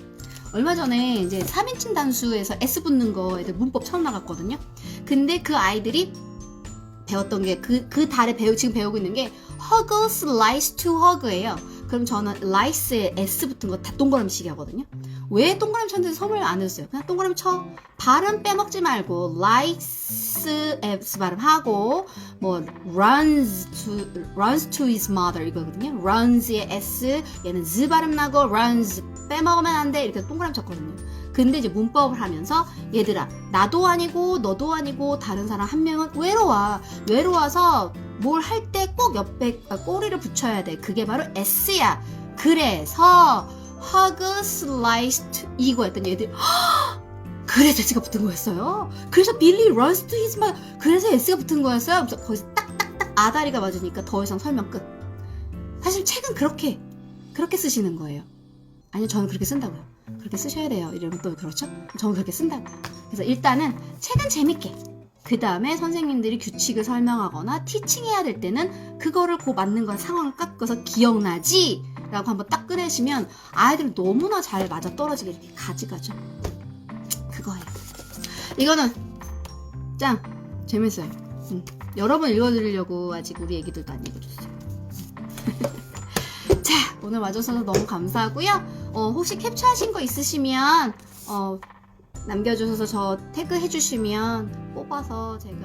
얼마 전에 이제 3인칭 단수에서 s 붙는 거 애들 문법 처음 나갔거든요. 근데 그 아이들이 배웠던 게 그 달에 지금 배우고 있는 게 hugs likes to hug예요. 그럼 저는 likes에 s 붙은 거 다 동그라미치기 하거든요. 왜 동그라미 쳤는지 설명을 안 해줬어요. 그냥 동그라미 쳐. 발음 빼먹지 말고 likes s 발음하고 뭐 runs to his mother 이거거든요. runs의 s 얘는 z 발음 나고 runs 빼먹으면 안 돼. 이렇게 동그라미 쳤거든요. 근데 이제 문법을 하면서 얘들아 나도 아니고 너도 아니고 다른 사람 한 명은 외로워서 뭘 할 때 꼭 옆에 꼬리를 붙여야 돼. 그게 바로 s야. 그래서 hugs likes to 이거 했더니 얘들이 그래서 s가 붙은 거였어요. 그래서 빌리 runs to his mother 그래서 s가 붙은 거였어요. 그래서 거기서 딱딱딱 아다리가 맞으니까 더 이상 설명 끝. 사실 책은 그렇게 쓰시는 거예요. 아니요 저는 그렇게 쓴다고요. 그렇게 쓰셔야 돼요. 이러면 또 그렇죠? 저는 그렇게 쓴다고요. 그래서 일단은 책은 재밌게, 그 다음에 선생님들이 규칙을 설명하거나 티칭해야 될 때는 그거를 맞는 거 상황을 깎아서 기억나지? 라고 한번 딱 꺼내시면 아이들은 너무나 잘 맞아떨어지게 이렇게 가져가죠. 그거예요. 이거는 짱 재밌어요. 여러 번 읽어드리려고 아직 우리 애기들도 안 읽어줬어요. 자, 오늘 와주셔서 너무 감사하고요. 혹시 캡처하신 거 있으시면 남겨주셔서 저 태그 해주시면 뽑아서 제가